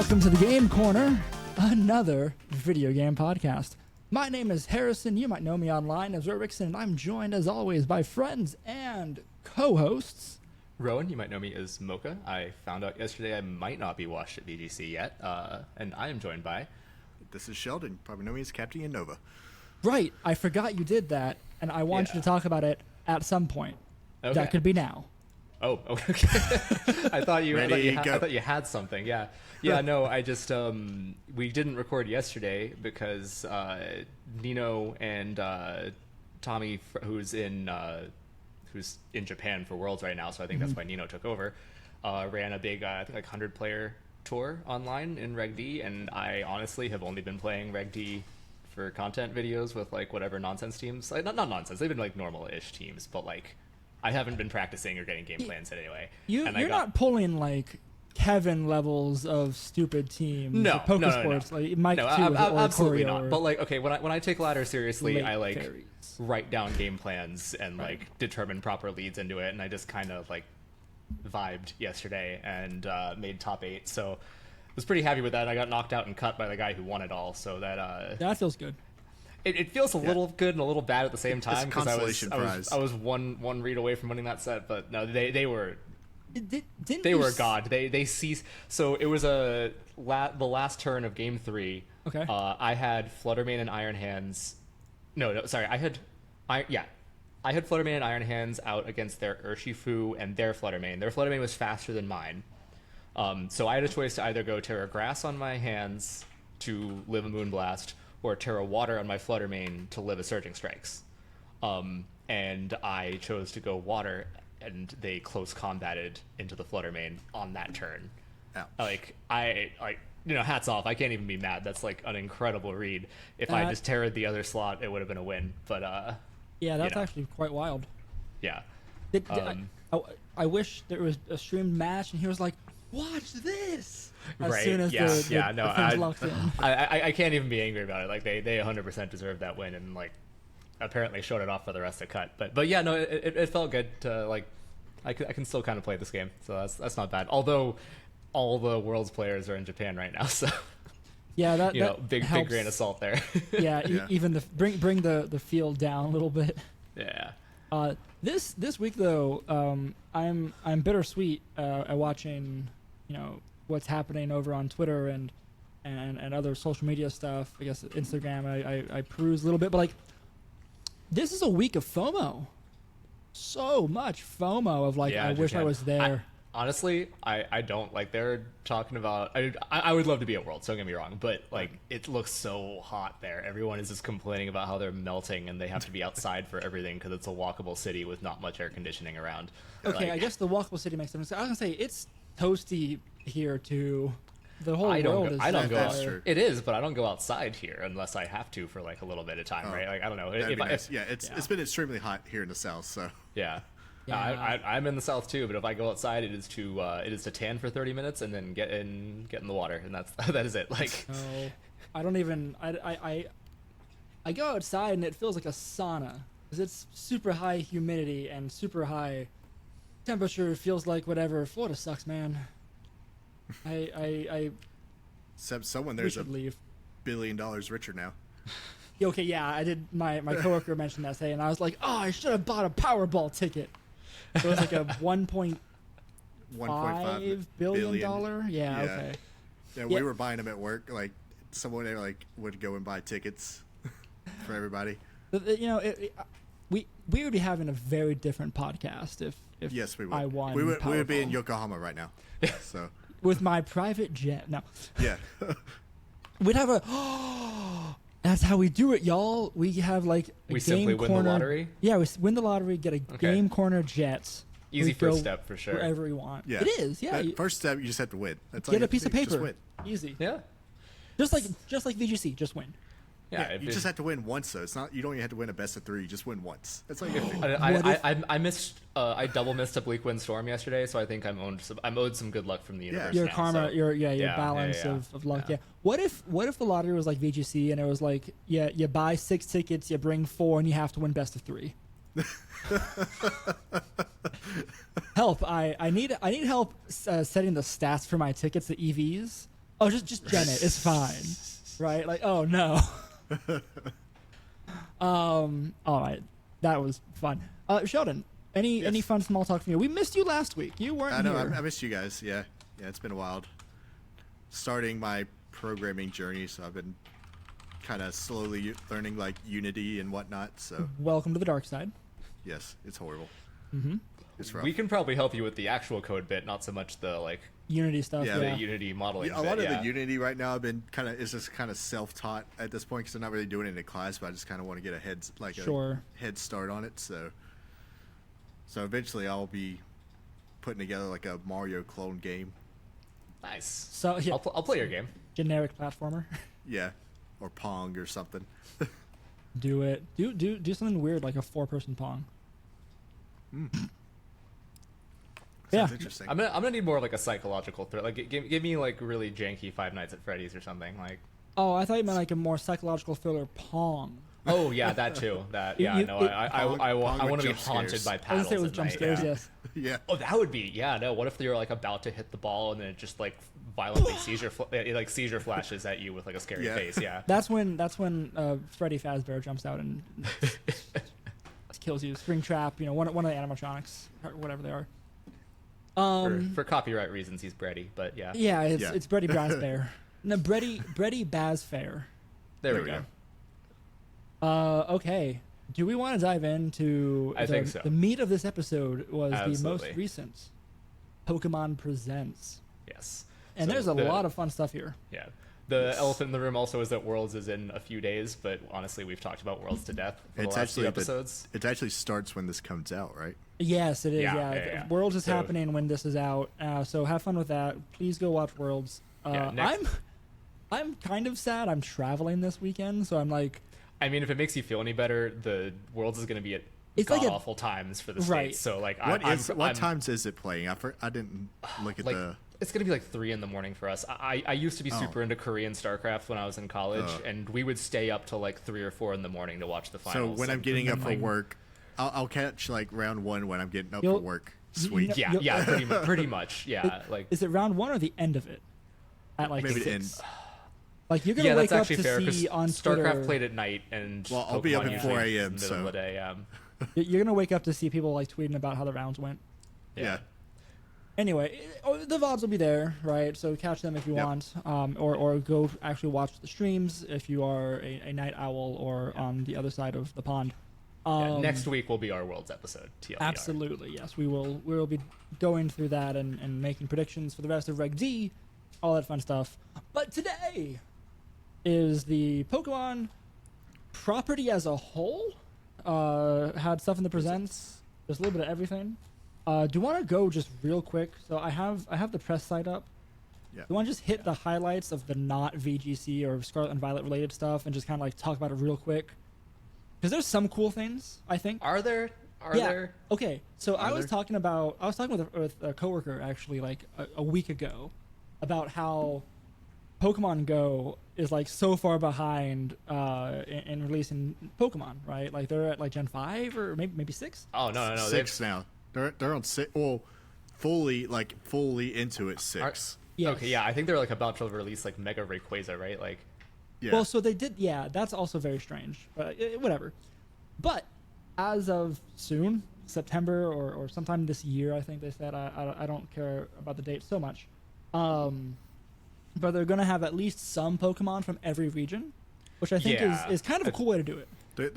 Welcome to the Game Corner, another video game podcast. My name is Harrison. You might know me online as RobKTA, and I'm joined as always by friends and co-hosts. Rowan, you might know me as Mocha. I found out yesterday I might not be watched at VGC yet, and I am joined by... This is Sheldon. Probably know me as Captain Nova. Right, I forgot you did that, and I want you to talk about it at some point. Okay. That could be now. Oh, okay. I thought you had something. Yeah. No, I just we didn't record yesterday because Nino and Tommy, who's in Japan for Worlds right now, so I think that's why Nino took over. Ran a big I think like 100-player tour online in Reg D, and I honestly have only been playing Reg D for content videos with like whatever nonsense teams. Like not nonsense. They've been like normal-ish teams, but like I haven't been practicing or getting game plans in anyway. You're not pulling like Kevin levels of stupid teams. No, Pokesports, no. like Mike no, too, absolutely not. But like, okay, when I take ladder seriously, I like fairies. write down game plans and like determine proper leads into it, and I just kind of like vibed yesterday and made top 8. So I was pretty happy with that. I got knocked out and cut by the guy who won it all, so that feels good. It feels a little good and a little bad at the same time because I was one read away from winning that set, but no, they were. They were god. They ceased. So it was the last turn of game 3. Okay. I had Fluttermane and Iron Hands. No, sorry. I had Fluttermane and Iron Hands out against their Urshifu and their Fluttermane. Their Fluttermane was faster than mine. So I had a choice to either go Terra Grass on my hands to live a Moonblast, or Terra Water on my Fluttermane to live a Surging Strikes. And I chose to go Water, and they close combated into the Fluttermane on that turn. Ouch. Hats off. I can't even be mad. That's like an incredible read. If I just terrored the other slot, it would have been a win. But yeah, that's actually quite wild. Yeah. I wish there was a streamed match, and he was like, "Watch this!" As soon as the thing's locked in. I can't even be angry about it. Like they 100% deserved that win, and like apparently showed it off for the rest of cut. But yeah, no, it felt good to like. I can still kind of play this game, so that's not bad. Although all the world's players are in Japan right now, so yeah, that big grain of salt there. Yeah, even bring the field down a little bit. Yeah. This week though, I'm bittersweet at watching what's happening over on Twitter and other social media stuff. I guess Instagram I peruse a little bit, but like this is a week of FOMO. So much FOMO of like I wish I was there. Honestly, I don't like. They're talking about. I would love to be at Worlds. Don't get me wrong, but like it looks so hot there. Everyone is just complaining about how they're melting and they have to be outside for everything because it's a walkable city with not much air conditioning around. Okay, I guess the walkable city makes sense. I was gonna say it's toasty here too. The whole world is. I don't go out. It is, but I don't go outside here unless I have to for like a little bit of time, right? Like I don't know. It's been extremely hot here in the south, so yeah. I'm in the south too, but if I go outside, it is to tan for 30 minutes and then get in the water, and that is it. Like, no, I don't even. I go outside and it feels like a sauna because it's super high humidity and super high temperature. It feels like whatever. Florida sucks, man. Except someone there's $1 billion richer now. Okay, yeah, I did. My coworker mentioned that today, and I was like, oh, I should have bought a Powerball ticket. It was like a $1.5 billion. Yeah, okay. Yeah, we were buying them at work. Like someone like would go and buy tickets for everybody. We would be having a very different podcast if yes, we would. I won. We would be in Yokohama right now. So with my private jet. No. Yeah. We'd have a. That's how we do it, y'all. We have like a we game simply corner. Win the lottery. Yeah, we win the lottery, get a game corner jets. Easy first step for sure. Wherever we want. Yeah, it is. Yeah, first step you just have to win. That's get a piece of paper. Just win. Easy. Yeah. Just like VGC, just win. Yeah, you just have to win once though. It's not you don't even have to win a best of 3. You just win once. That's like I missed. I double missed a Bleak Wind Storm yesterday, so I think I'm owed some good luck from the universe. Your now, karma, so. your balance of luck. Yeah. What if the lottery was like VGC and it was like you buy 6 tickets, you bring 4, and you have to win best of 3. Help! I need help setting the stats for my tickets, the EVs. Oh, just gen it. It's fine, right? Like, oh no. All right, that was fun. Sheldon, any fun small talk from you? We missed you last week. You weren't I know. here. I missed you guys. Yeah, it's been wild. Starting my programming journey, so I've been kind of slowly learning like Unity and whatnot. So Welcome to the dark side. yes, it's horrible. Mm-hmm. It's rough. We can probably help you with the actual code bit, not so much the like Unity stuff. Yeah, Yeah. the Unity modeling. a bit, lot of yeah. the Unity right now I've been is just kind of self-taught at this point because I'm not really doing it in class, but I just kind of want to get a head start on it. So eventually I'll be putting together like a Mario clone game. Nice. So yeah, I'll play your game. generic platformer. Yeah, or Pong or something. Do it. Do something weird like a 4-person Pong. Sounds Yeah. interesting. I'm gonna need more of like a psychological thrill. Like give me like really janky Five Nights at Freddy's or something. Like Oh, I thought you meant like a more psychological thriller Pong. oh yeah, that too. That yeah. You- No, it- I Pong want with to be jump haunted scares. by I was paddles gonna say it was at jump night, scares. yeah. Yes. Yeah. Oh, that would be no. What if you're like about to hit the ball and then it just like violently seizure flashes at you with like a scary Yeah. face? Yeah. That's when Freddy Fazbear jumps out and kills you. Springtrap, one of the animatronics or whatever they are. For copyright reasons, he's Brady, but yeah. Yeah, it's Yeah. it's Brady Brasbear. No, Brady Bazfair. There There we we go. Okay. Do we want to dive into I think so. The meat of this episode was the Absolutely. most recent Pokemon Presents. Yes. And So there's a lot of fun stuff here. Yeah. The elephant in the room also is that Worlds is in a few days, but honestly, we've talked about Worlds to death for It's the last few actually episodes. it actually starts when this comes out, right? Yes, it is. Yeah, Yeah, yeah. Worlds is So- happening when this is out. So have fun with that. Please go watch Worlds. Yeah, next- I'm kind of sad. I'm traveling this weekend, so I'm like, I mean, if it makes you feel any better, the Worlds is going to be at It's like a- awful times for the Right. States. So like, What times is it playing? I didn't look at like the. it's gonna be like 3 a.m. for us. I used to be super into Korean StarCraft when I was in college, and we would stay up till like 3 or 4 in the morning to watch the So finals. when I'm and- getting up for like- work, I'll catch like round 1 when I'm getting up You'll- for work. you Sweet. know- yeah, pretty much, yeah, like is it round 1 or the end of it? At like Maybe the 6. end. Like you're gonna yeah, wake that's up actually to fair because see on StarCraft Twitter. played at night, and Well, I'll be up Pokemon at 4 usually is a.m., middle so- of the day. You're gonna wake up to see people like tweeting about how the rounds went. Yeah. Anyway, the VODs will be there, right? So catch them if you Yep. want, or go actually watch the streams if you are a night owl or on the other side of the pond. Yeah, next week will be our Worlds episode. TLDR. Absolutely, yes. We will be going through that and making predictions for the rest of Reg D, all that fun stuff. But today is the Pokemon property as a whole. Had stuff in the presents. There's a little bit of everything. Do you want to go just real quick? So I have the press site up. Yeah. Do you want to just hit the highlights of the not VGC or Scarlet and Violet related stuff and just kind of like talk about it real quick? Because there's some cool things, I think. Are there? Are there? Okay, so I was there? talking with a coworker actually like a week ago about how Pokemon Go is like so far behind in releasing Pokemon, right? Like they're at like Gen 5 or maybe 6. Oh no. 6 now. They're on 6. Well, fully into it 6. Yes. Okay, yeah, I think they're like about to release like Mega Rayquaza, right? Like, Yeah. Well, so they did. Yeah, that's also very strange. But whatever. But as of soon, September or sometime this year, I think they said. I don't care about the date so much. But they're gonna have at least some Pokemon from every region, which I think Yeah. is kind of a cool way to do it. they're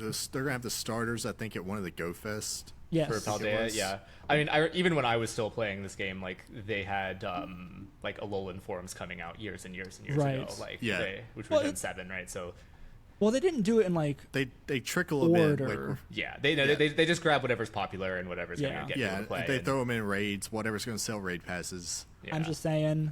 gonna have the starters. I think at one of the Go Fest. Yes. for it Paldea, was. yeah. I mean, even when I was still playing this game, like they had like Alolan forms coming out years and years and years Right. ago, like Yeah. which Well, was Gen it- 7, right? So Well, they didn't do it in like They trickle them in. order. Like, yeah, they just grab whatever's popular and whatever's Yeah. gonna get yeah, people to play. they and- throw them in raids. Whatever's gonna sell raid passes. yeah. I'm just saying,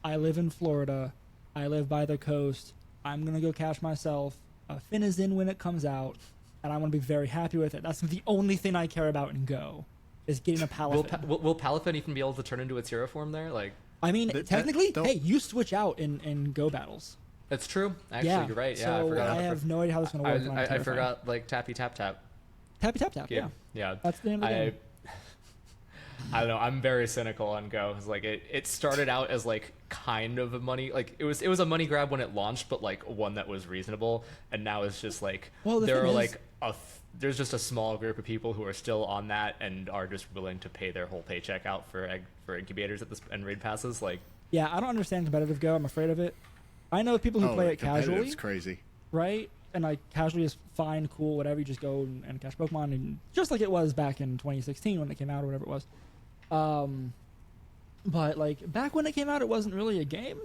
I live in Florida. I live by the coast. I'm gonna go catch myself a Finizen when it comes out, and I'm gonna be very happy with it. That's the only thing I care about in Go, is getting a Palafin. Will Palafin even be able to turn into its hero form there? Like, I mean, That- technically, don't- hey, you switch out in Go battles. that's true. Actually, Yeah, you're right. Yeah, so I forgot. I have no idea how this is gonna work. and I'm I terrified. forgot like Tappy Tap Tap. Tappy tap tap. Yeah, Yeah. that's the name of the game. I don't know. I'm very cynical on Go. It's like it started out as like kind of a money, like it was a money grab when it launched, but like one that was reasonable. And now it's just like there's just a small group of people who are still on that and are just willing to pay their whole paycheck out for incubators at this and raid passes. Like, yeah, I don't understand competitive Go. I'm afraid of it. I know people who play it casually. It's crazy, right? And like casually is fine, cool, whatever. You just go and catch Pokemon, and just like it was back in 2016 when it came out or whatever it was. But like back when it came out, it wasn't really a game.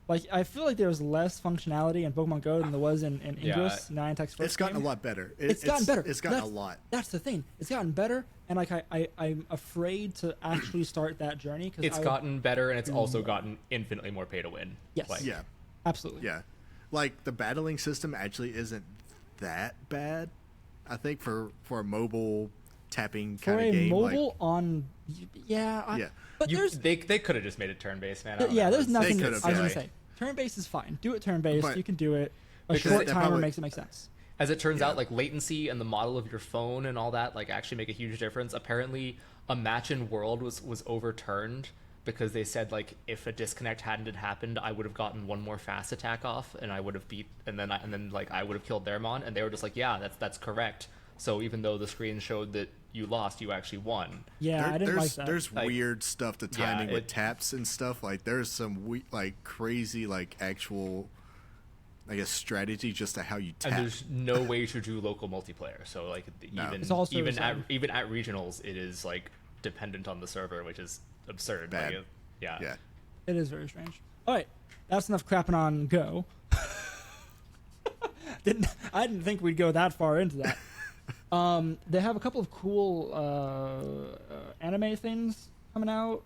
Like I feel like there was less functionality in Pokemon Go than there was in Ingress, Niantic's first. It's gotten game. A lot better. It's gotten better. It's gotten a lot. That's the thing. It's gotten better, and like I'm afraid to actually start that journey because it's gotten better, and it's also gotten infinitely more pay to win. Yes. Like, yeah. Absolutely. Yeah. Like the battling system actually isn't that bad. I think for a mobile tapping kind of game. For a mobile on, yeah. But they could have just made it turn based, man. There's nothing. I was gonna say. say turn based is fine. Do it turn based. You can do it. A Because short timer makes it make sense. As it turns out, like latency and the model of your phone and all that like actually make a huge difference. Apparently, a match in World was overturned because they said like if a disconnect hadn't happened, I would have gotten one more fast attack off and I would have beat and then I would have killed their mon, and they were just like, yeah, that's correct. So even though the screen showed that you lost, you actually won. Yeah, I didn't like that. There's weird stuff to timing with taps and stuff. Like there's some crazy like actual, I guess, strategy just to how you tap. And there's no way to do local multiplayer. So like even at regionals, it is like dependent on the server, which is absurd. Bad. Like, yeah. It is very strange. All right, that's enough crapping on Go. I didn't think we'd go that far into that. They have a couple of cool anime things coming out.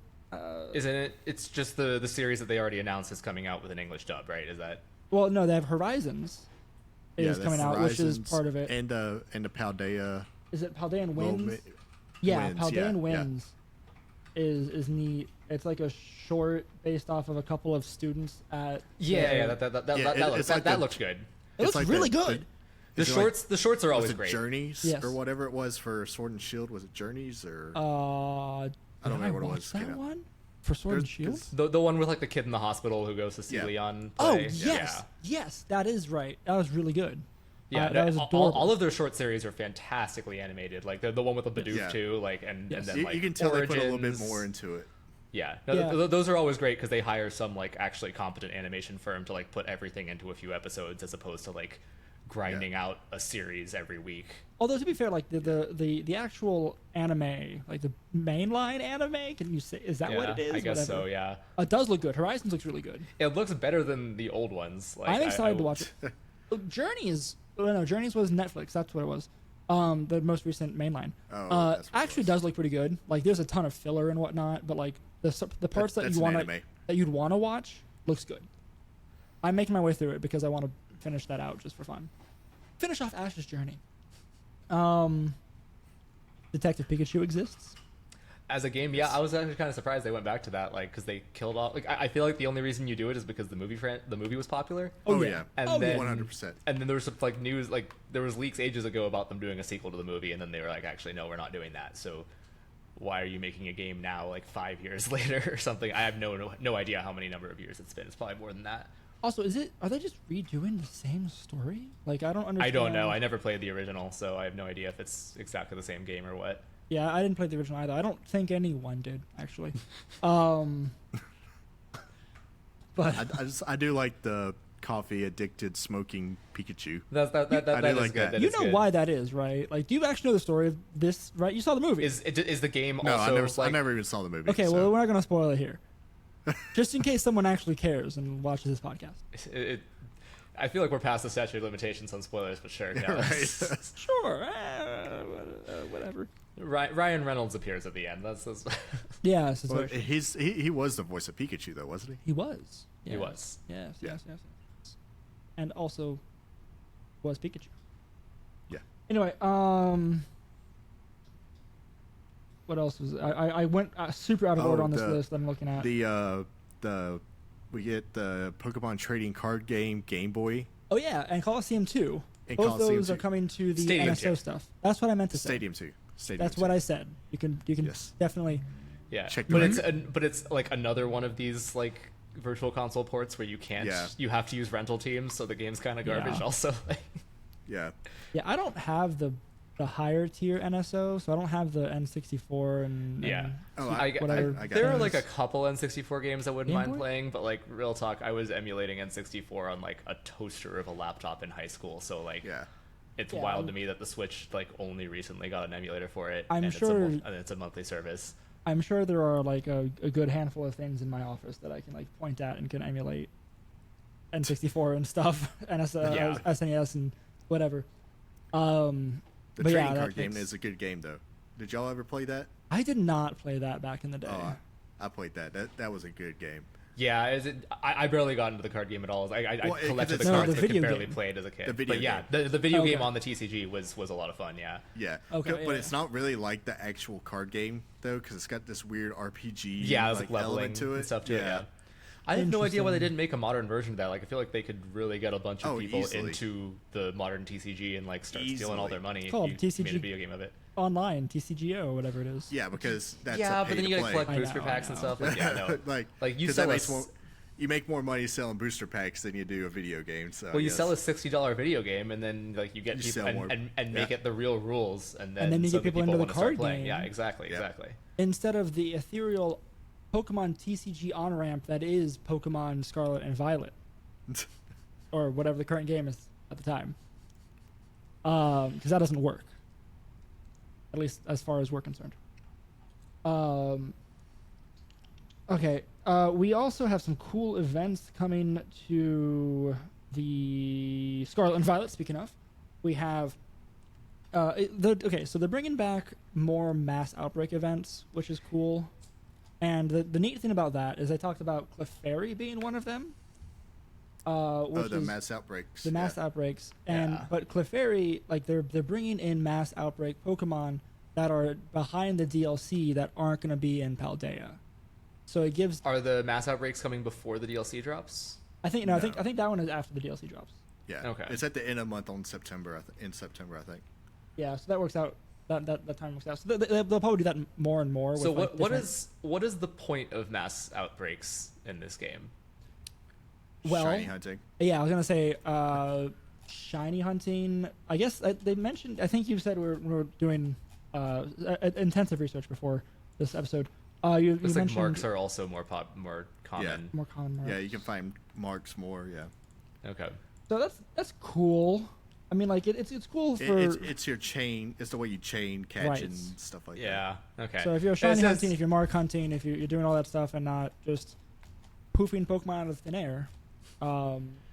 Isn't it? It's just the series that they already announced is coming out with an English dub, right? Is that? Well, no, they have Horizons. Is coming out, which is part of it. And the Paldea. Is it Paldean Winds? Paldean Winds is neat. It's like a short based off of a couple of students at. That looks good. It looks really good. The shorts are always great. Journeys or whatever it was for Sword and Shield. Was it Journeys or? I don't remember what it was. That one for Sword and Shield. The one with like the kid in the hospital who goes to see Leon play. Yes, that is right. That was really good. Yeah, that was adorable. All of their short series are fantastically animated. Like the one with the Bidoof too. Like and then like you can tell Origins. They put a little bit more into it. Yeah, those are always great because they hire some like actually competent animation firm to like put everything into a few episodes as opposed to like grinding out a series every week. Although to be fair, like the actual anime, like the mainline anime, can you say is that what it is? I guess so. Yeah, it does look good. Horizons looks really good. It looks better than the old ones. Like, I'm excited to watch it. Journeys was Netflix. That's what it was. The most recent mainline. Actually does look pretty good. Like there's a ton of filler and whatnot, but like the parts that you'd want to watch looks good. I'm making my way through it because I want to finish that out just for fun. Finish off Ash's journey. Detective Pikachu exists as a game. Yeah, I was actually kind of surprised they went back to that, like because they killed off. Like I feel like the only reason you do it is because the movie was popular. Oh yeah, and then 100%. And then there was some like news, like there was leaks ages ago about them doing a sequel to the movie, and then they were like, actually, no, we're not doing that. So why are you making a game now, like 5 years later or something? I have no idea how many number of years it's been. It's probably more than that. Also, are they just redoing the same story? Like, I don't understand. I don't know. I never played the original, so I have no idea if it's exactly the same game or what. Yeah, I didn't play the original either. I don't think anyone did, actually. But I do like the coffee addicted smoking Pikachu. That is like good. You know why that is, right? Like, do you actually know the story of this? Right? You saw the movie. Is the game no, also? I never even saw the movie. Okay, well, we're not gonna spoil it here. Just in case someone actually cares and watches this podcast. I feel like we're past the statute of limitations on spoilers, but sure. Yeah, right. Sure. Whatever. Ryan Reynolds appears at the end. That's yeah. Well, he was the voice of Pikachu, though, wasn't he? He was. Yeah. He was. Yes. And also was Pikachu. Yeah. Anyway, what else was I went super out of order on this list I'm looking at. We get the Pokemon trading card game Game Boy. Oh yeah, and Coliseum 2. Both those are coming to the Stadium NSO 2. stuff. That's what I meant to say. Stadium 2. That's what I said. You can definitely Yeah, check but the it's like another one of these like virtual console ports where you can't. Yeah. You have to use rental teams, so the game's kind of garbage. Yeah. Also, Yeah. Yeah, I don't have the higher tier NSO, so I don't have the N64 and yeah. Oh, whatever. I got There are it. like a couple N64 games I wouldn't Game mind Boy? playing, but like real talk, I was emulating N64 on like a toaster of a laptop in high school, so like Yeah. it's Yeah, wild to me that the Switch like only recently got an emulator for it. I'm and sure- it's a monthly service. I'm sure there are like a good handful of things in my office that I can like point at and can emulate N64 and stuff, Yeah. SNES and whatever. The but yeah, trading that card game makes- is a good game though. Did y'all ever play that? I did not play that back in the day. Oh, I played that. That was a good game. Yeah, I barely got into the card game at all. I Well, 'cause collected the it's- No, cards the but could video barely game. play it as a kid. The video but yeah, game. the video Okay. game on the TCG was a lot of fun. Yeah. Yeah. Okay, But yeah. it's not really like the actual card game though, because it's got this weird RPG. Yeah, it was like leveling element to it. and stuff to it. Yeah. I have no idea why they Interesting. didn't make a modern version of that. Like, I feel like they could really get a bunch of Oh, people easily. into the modern TCG and like start stealing all Easily. their money Called if you TCG. made a video game of it. Online, TCGO, whatever it is. Yeah, because that's yeah, a but then you pay to gotta play. collect I booster know, packs I and know. stuff. Like, yeah, no. like you 'cause sell that a makes more, you make more money selling booster packs than you do a video game. So well, I you guess. sell a $60 video game, and then like you get You people sell more. and make Yeah. it the real rules, and then then you so get that people into the wanna start card playing. game. Yeah, exactly, Yep. exactly. Instead of the ethereal Pokemon TCG on ramp that is Pokemon Scarlet and Violet, or whatever the current game is at the time, because that doesn't work. At least as far as we're concerned. Okay. We also have some cool events coming to the Scarlet and Violet. Speaking of, we have so they're bringing back more mass outbreak events, which is cool. And the neat thing about that is I talked about Clefairy being one of them. Which the is mass outbreaks. the mass yeah. outbreaks, and Yeah. but Clefairy, like they're bringing in mass outbreak Pokemon that are behind the DLC that aren't going to be in Paldea. So it gives. Are the mass outbreaks coming before the DLC drops? I think No. I think that one is after the DLC drops. Yeah. Okay. It's at the end of the month on September. In September, I think. Yeah, so that works out. That time works out. So they'll probably do that more and more. So with, like, what different- what is the point of mass outbreaks in this game? Well, Shiny hunting. Yeah, I was gonna say shiny hunting. I guess they mentioned. I think you said we're doing intensive research before this episode. You Looks like mentioned marks are also more common. more common marks. Yeah, you can find marks more. Yeah. Okay. So that's cool. I mean, like it's cool for. It's your chain. It's the way you chain catch Right. and stuff like that. Yeah. Okay. So if you're It shiny says- hunting, if you're mark hunting, if you're doing all that stuff and not just poofing Pokemon out of thin air,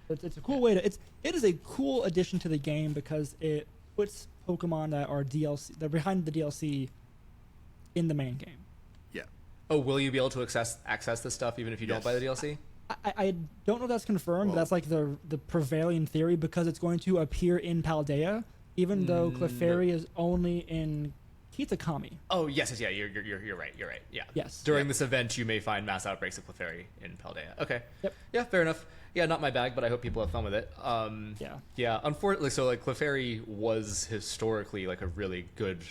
it's a cool way to. It is a cool addition to the game because it puts Pokemon that are DLC, they're behind the DLC, in the main game. Yeah. Oh, will you be able to access this stuff even if you don't Yes. buy the DLC? I don't know if that's confirmed, but Well- that's like the prevailing theory because it's going to appear in Paldea, even though Clefairy is only in Kitakami. Oh yes, yeah. You're right. You're right. Yeah. Yes. During Yeah. this event, you may find mass outbreaks of Clefairy in Paldea. Okay. Yep. Yeah. Fair enough. Yeah, not my bag, but I hope people have fun with it. Yeah. Yeah. Unfortunately, so like Clefairy was historically like a really good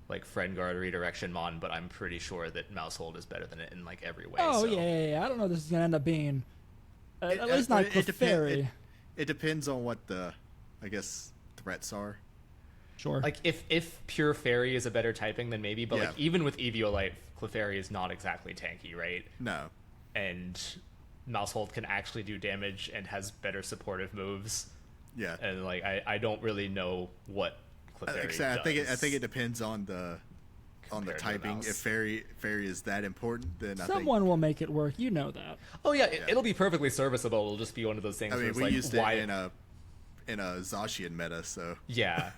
like friend guard redirection mon, but I'm pretty sure that Mousehold is better than it in like every way. Oh so. yeah. I don't know if this is gonna end up being. At least Well, not Clefairy. It depends on what the, I guess, threats are. Sure. Like if pure fairy is a better typing, then maybe. But Yeah. like even with Eviolite, Clefairy is not exactly tanky, right? No. And Mousehold can actually do damage and has better supportive moves. Yeah. And like I don't really know what Clefairy does. I think it depends on the Compared to typing. Mouse. If fairy is that important, then Someone will make it work. You know that. Oh yeah, it'll be perfectly serviceable. It'll just be one of those things I where mean, it's we like used why it in a Zacian meta, so Yeah.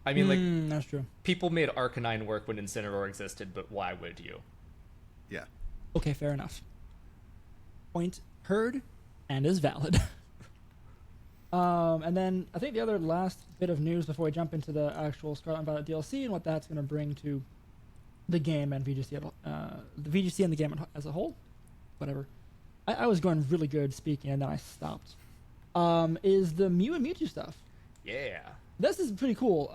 I mean like That's true. people made Arcanine work when Incineroar existed, but why would you? yeah. Okay, fair enough. Point heard and is valid. And then I think the other last bit of news before we jump into the actual Scarlet and Violet DLC and what that's going to bring to the game and VGC, the VGC and the game as a whole, whatever. I was going really good speaking and then I stopped. Is the Mew and Mewtwo stuff? Yeah. This is pretty cool.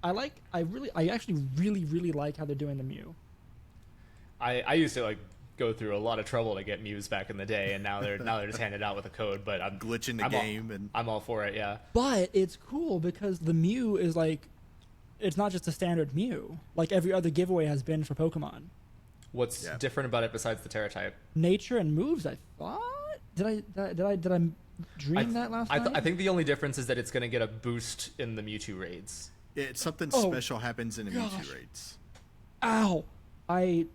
I actually really like how they're doing the Mew. I used to like go through a lot of trouble to get Mews back in the day, and now they're just handed out with a code. But I'm glitching the game, and I'm all for it. Yeah. But it's cool because the Mew is like, it's not just a standard Mew. Like every other giveaway has been for Pokemon. What's different about it besides the Terra type? Nature and moves, I thought. Did I dream that last night? I think the only difference is that it's going to get a boost in the Mewtwo raids. It's something special happens in the Mewtwo raids. Ow! I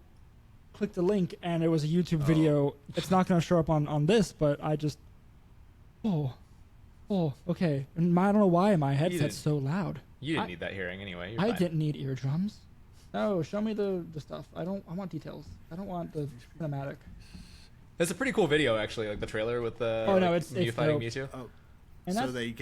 clicked the link and it was a YouTube video. It's not going to show up on this, but I just... Oh, okay. And I don't know why my headset's so loud. You didn't need that hearing anyway. You're I fine. didn't need eardrums. No, show me the stuff. I want details. I don't want the cinematic. It's a pretty cool video, actually, like the trailer with the Mew fighting Mewtwo. Oh, and so they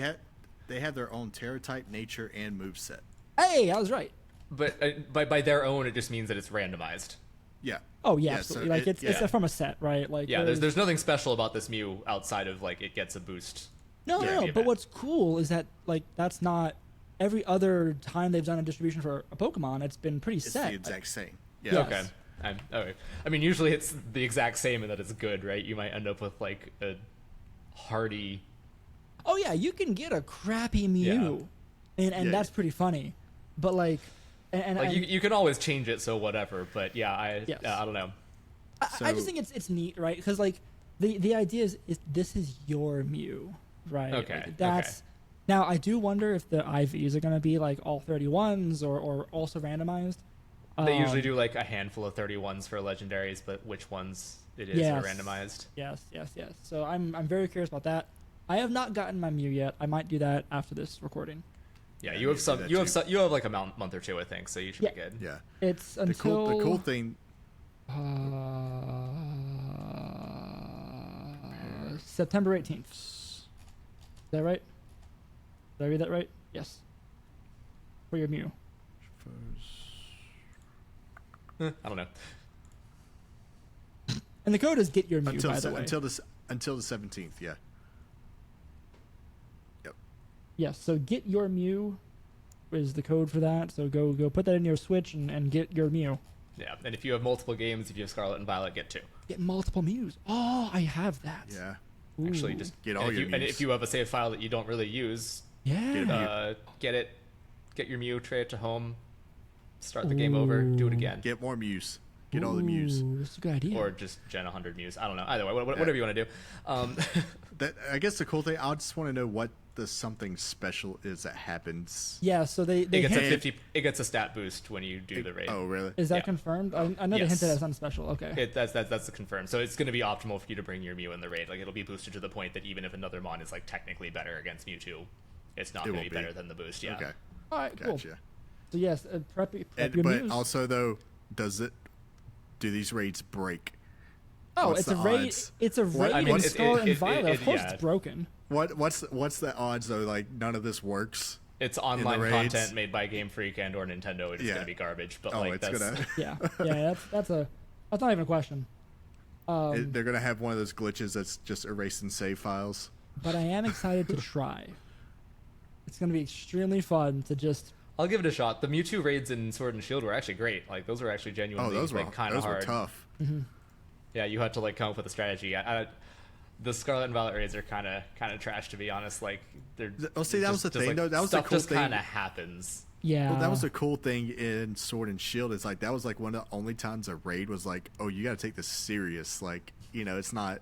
have their own Terra type, nature, and moveset. Hey, I was right. But by their own, it just means that it's randomized. Yeah. Oh yeah, absolutely. So like it's from a set, right? Like there's nothing special about this Mew outside of like it gets a boost. No. But what's cool is that like that's not every other time they've done a distribution for a Pokemon. It's been pretty set. It's the exact same. Yeah. Yes. Okay. I mean, usually it's the exact same in that it's good, right? You might end up with like a hardy. Oh yeah, you can get a crappy Mew, and that's pretty funny. But like, you can always change it, so whatever. But I don't know. I just think it's neat, right? Because like the idea is this is your Mew, right? Okay. Like, that's now I do wonder if the IVs are gonna be like all 31s or also randomized. They usually do like a handful of 31s for legendaries, but which ones it is are randomized. Yes. So I'm very curious about that. I have not gotten my Mew yet. I might do that after this recording. Yeah, you have like a month or two, I think, so you should be good. Yeah. It's until the cool thing. September 18th. Is that right? Did I read that right? Yes. For your Mew. I don't know. And the code is get your Mew, by the way. Until the 17th, yeah. Yep. Yes, so get your Mew is the code for that. So go put that in your Switch and get your Mew. Yeah, and if you have multiple games, if you have Scarlet and Violet, get 2. Get multiple Mews. Oh, I have that. Yeah. Ooh. Actually, just get all your Mews. And if you have a save file that you don't really use, get your Mew, trade it to home, start the game over, do it again. Get more Mews. Get all the Mews. That's a good idea. Or just gen 100 Mews. I don't know. Either way, whatever you want to do. I guess the cool thing, I just want to know what the something special is that happens. Yeah, so they it gets a stat boost when you do the raid. Oh, really? Is that confirmed? I know they hinted at something special. Okay. That's confirmed. So it's going to be optimal for you to bring your Mew in the raid. Like it'll be boosted to the point that even if another mon is like technically better against Mewtwo, it's not going to be better than the boost. Yeah. Okay. All right. Cool. Gotcha. So yes, prep your but Mews. Also though, do these raids break? Oh, What's it's a the raid. odds? It's a raid in Scarlet and Violet. Of course, it's broken. What's the odds though? Like none of this works. It's online content made by Game Freak and or Nintendo. It's going to be garbage. But that's not even a question. They're gonna have one of those glitches that's just erasing save files. But I am excited to try. It's gonna be extremely fun to just. I'll give it a shot. The Mewtwo raids in Sword and Shield were actually great. Like those were actually genuinely kind of hard. Those were tough. Mm-hmm. Yeah, you had to like come up with a strategy. The Scarlet and Violet raids are kind of trash, to be honest. Like they're. Oh, see, that was the thing, though. That was the cool thing. Stuff just kind of happens. Yeah. Well, that was the cool thing in Sword and Shield. Is like that was like one of the only times a raid was like, oh, you got to take this serious. Like, it's not.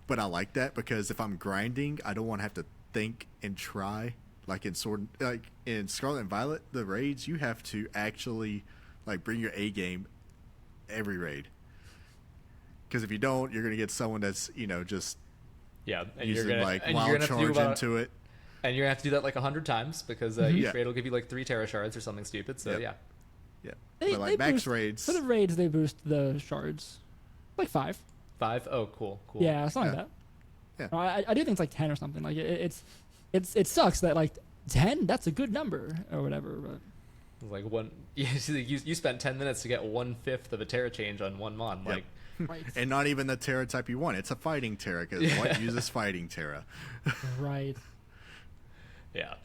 But I like that because if I'm grinding, I don't want to have to think and try. Like in Scarlet and Violet, the raids you have to actually like bring your A game every raid. Because if you don't, you're gonna get someone that's just and using you're gonna, like and wild you're gonna charge into it. And you're gonna have to do that like 100 times because each raid will give you like 3 Terra shards or something stupid. So yeah. But like max raids for the raids, they boost the shards like 5. 5? Oh, cool. Yeah, something like that. Yeah. I do think it's like 10 or something. Like it sucks that like 10. That's a good number or whatever. But like you spent 10 minutes to get 1/5 of a Terra change on one mon. Like. Right. And not even the Terra type you want. It's a fighting Terra because what uses fighting Terra? Right. Yeah.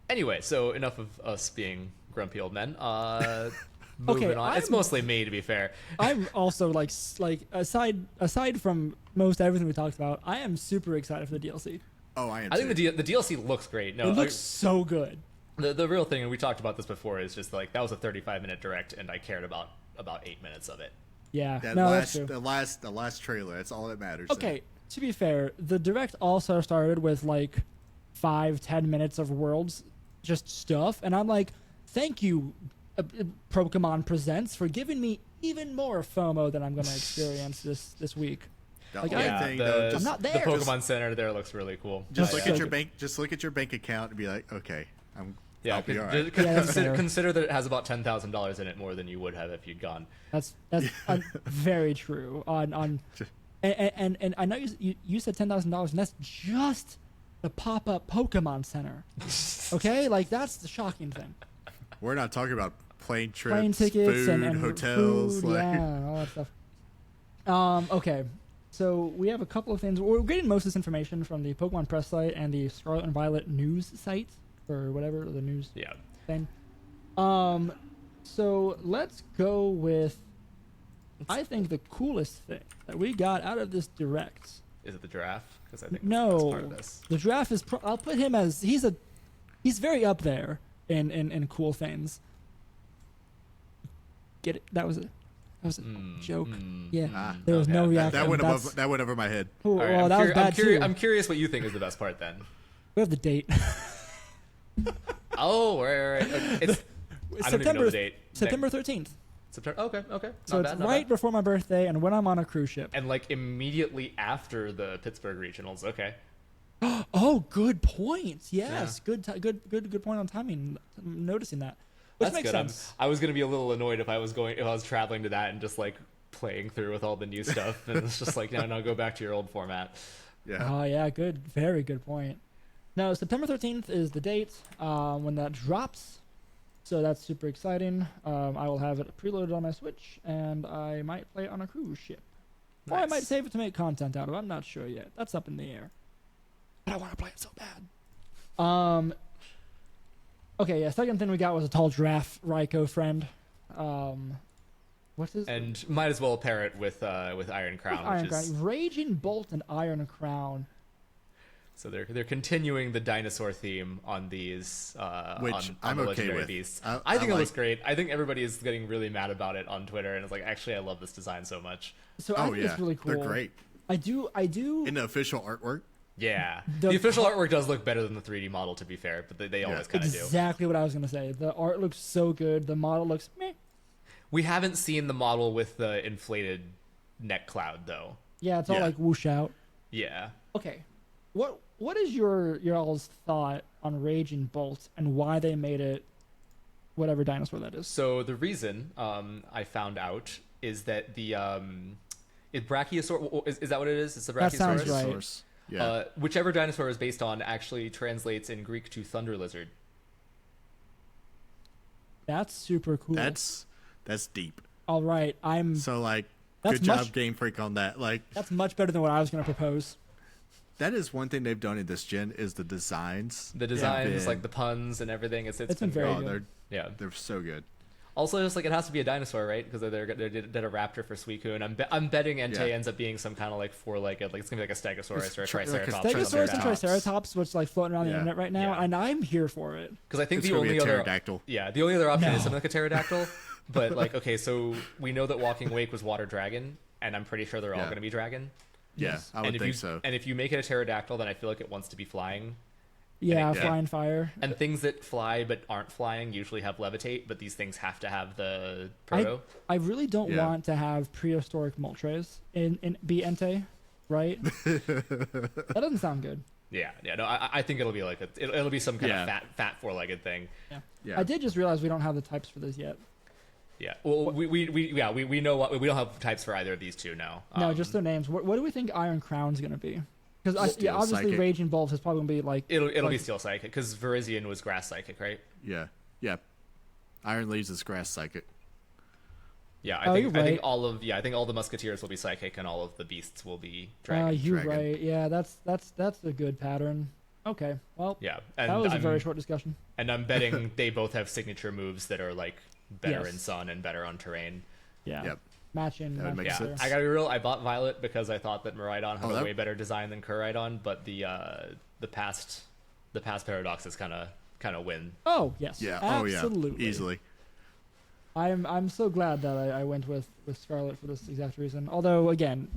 Anyway, so enough of us being grumpy old men. moving on. It's mostly me, to be fair. I'm also like aside from most everything we talked about, I am super excited for the DLC. Oh, I am. I think the DLC looks great. No, it looks so good. The real thing, and we talked about this before, is just like that was a 35-minute direct, and I cared about 8 minutes of it. Yeah, that's true. The last trailer. That's all that matters. Okay, to be fair, the direct also started with like 5-10 minutes of worlds, just stuff, and I'm like, thank you, Pokemon Presents, for giving me even more FOMO than I'm going to experience this week. Like, I'm not there. The Pokemon Center there looks really cool. Just look at your bank. Just look at your bank account and be like, okay, I'll be all right. Consider that it has about $10,000 in it, more than you would have if you'd gone. That's very true. And I know you said $10,000, and that's just the pop-up Pokemon Center. Okay, like that's the shocking thing. We're not talking about plane tickets, food, and hotels, food, yeah, all that stuff. Okay, so we have a couple of things. We're getting most of this information from the Pokemon Press site and the Scarlet and Violet news site, or whatever the news thing. So let's go with, I think, the coolest thing that we got out of this direct. Is it the giraffe? Because I think no, that's part of this. The giraffe is. I'll put him as he's very up there in cool things. Get it? That was a joke. Yeah, there was no reaction. That went over my head. Ooh, right, well, that was bad too. I'm curious what you think is the best part then. We have the date. Oh, right. It's I don't even know the date. September 13th. September. Okay. So it's right before my birthday, and when I'm on a cruise ship. And like immediately after the Pittsburgh regionals. Okay. Oh, good point. Yes, good point on timing. I'm noticing that. Which makes sense. I was gonna be a little annoyed if I was traveling to that and just like playing through with all the new stuff, and it's just like, no, go back to your old format. Yeah. Oh yeah, very good point. No, September 13th is the date when that drops. So that's super exciting. I will have it preloaded on my Switch, and I might play it on a cruise ship. Nice. Or I might save it to make content out of it. I'm not sure yet. That's up in the air. But I want to play it so bad. Okay, yeah, second thing we got was a tall giraffe Raikou friend. What's his? And might as well pair it with Iron Crown. Raging Bolt and Iron Crown. So they're continuing the dinosaur theme on these, which on I'm the okay legendary with. Beasts. I think it looks great. I think everybody is getting really mad about it on Twitter, and it's like, actually, I love this design so much. So I think it's really cool. They're great. I do. In the official artwork. Yeah, the official artwork does look better than the 3D model, to be fair, but they always kind of do. Exactly what I was gonna say. The art looks so good. The model looks meh. We haven't seen the model with the inflated neck cloud, though. Yeah, it's all like whoosh out. Yeah. Okay, what is your all's thought on Raging Bolt and why they made it whatever dinosaur that is? So the reason I found out is that the Brachiosaur is that what it is? It's the Brachiosaurus. That sounds right. Yeah. Whichever dinosaur is based on actually translates in Greek to thunder lizard. That's super cool. That's deep. All right, good job, Game Freak, on that. Like, that's much better than what I was going to propose. That is one thing they've done in this gen is the designs. The designs, like the puns and everything. It's been very good. They're so good. Also, just like it has to be a dinosaur, right? Because they did a raptor for Suicune, and I'm betting Entei ends up being some kind of like four-legged, like it's gonna be like a Stegosaurus or a Triceratops. Stegosaurus and Triceratops, which like floating around the internet right now, and I'm here for it. Because I think the only other option is something like a pterodactyl. But like, okay, so we know that Walking Wake was water dragon, and I'm pretty sure they're all gonna be dragon. Yeah, I would think so. And if you make it a pterodactyl, then I feel like it wants to be flying. Yeah, flying fire. And things that fly but aren't flying usually have levitate, but these things have to have the proto. I really don't want to have prehistoric Moltres in be Entei, right? That doesn't sound good. Yeah. No, I think it'll be like it'll be some kind of fat four-legged thing. Yeah. I did just realize we don't have the types for this yet. Yeah. Well, we know what we don't have types for either of these two now. No, just their names. What do we think Iron Crown's gonna be? Because obviously Psychic. Raging Bolt is probably gonna be like it'll be Steel Psychic because Virizion was Grass Psychic, right? Yeah. Iron Leaves is Grass Psychic. Yeah, I think all the Musketeers will be Psychic and all of the Beasts will be Dragon. You're right. Yeah, that's a good pattern. Okay, well, yeah, that was a very short discussion. And I'm betting they both have signature moves that are like better in sun and better on terrain. Yeah. Yep. Matching. That makes sense. I gotta be real. I bought Violet because I thought that Miraidon had a way better design than Koraidon, but the past paradoxes kind of win. Oh yes. Yeah. Absolutely. Oh yeah. Easily. I'm so glad that I went with Scarlet for this exact reason. Although again,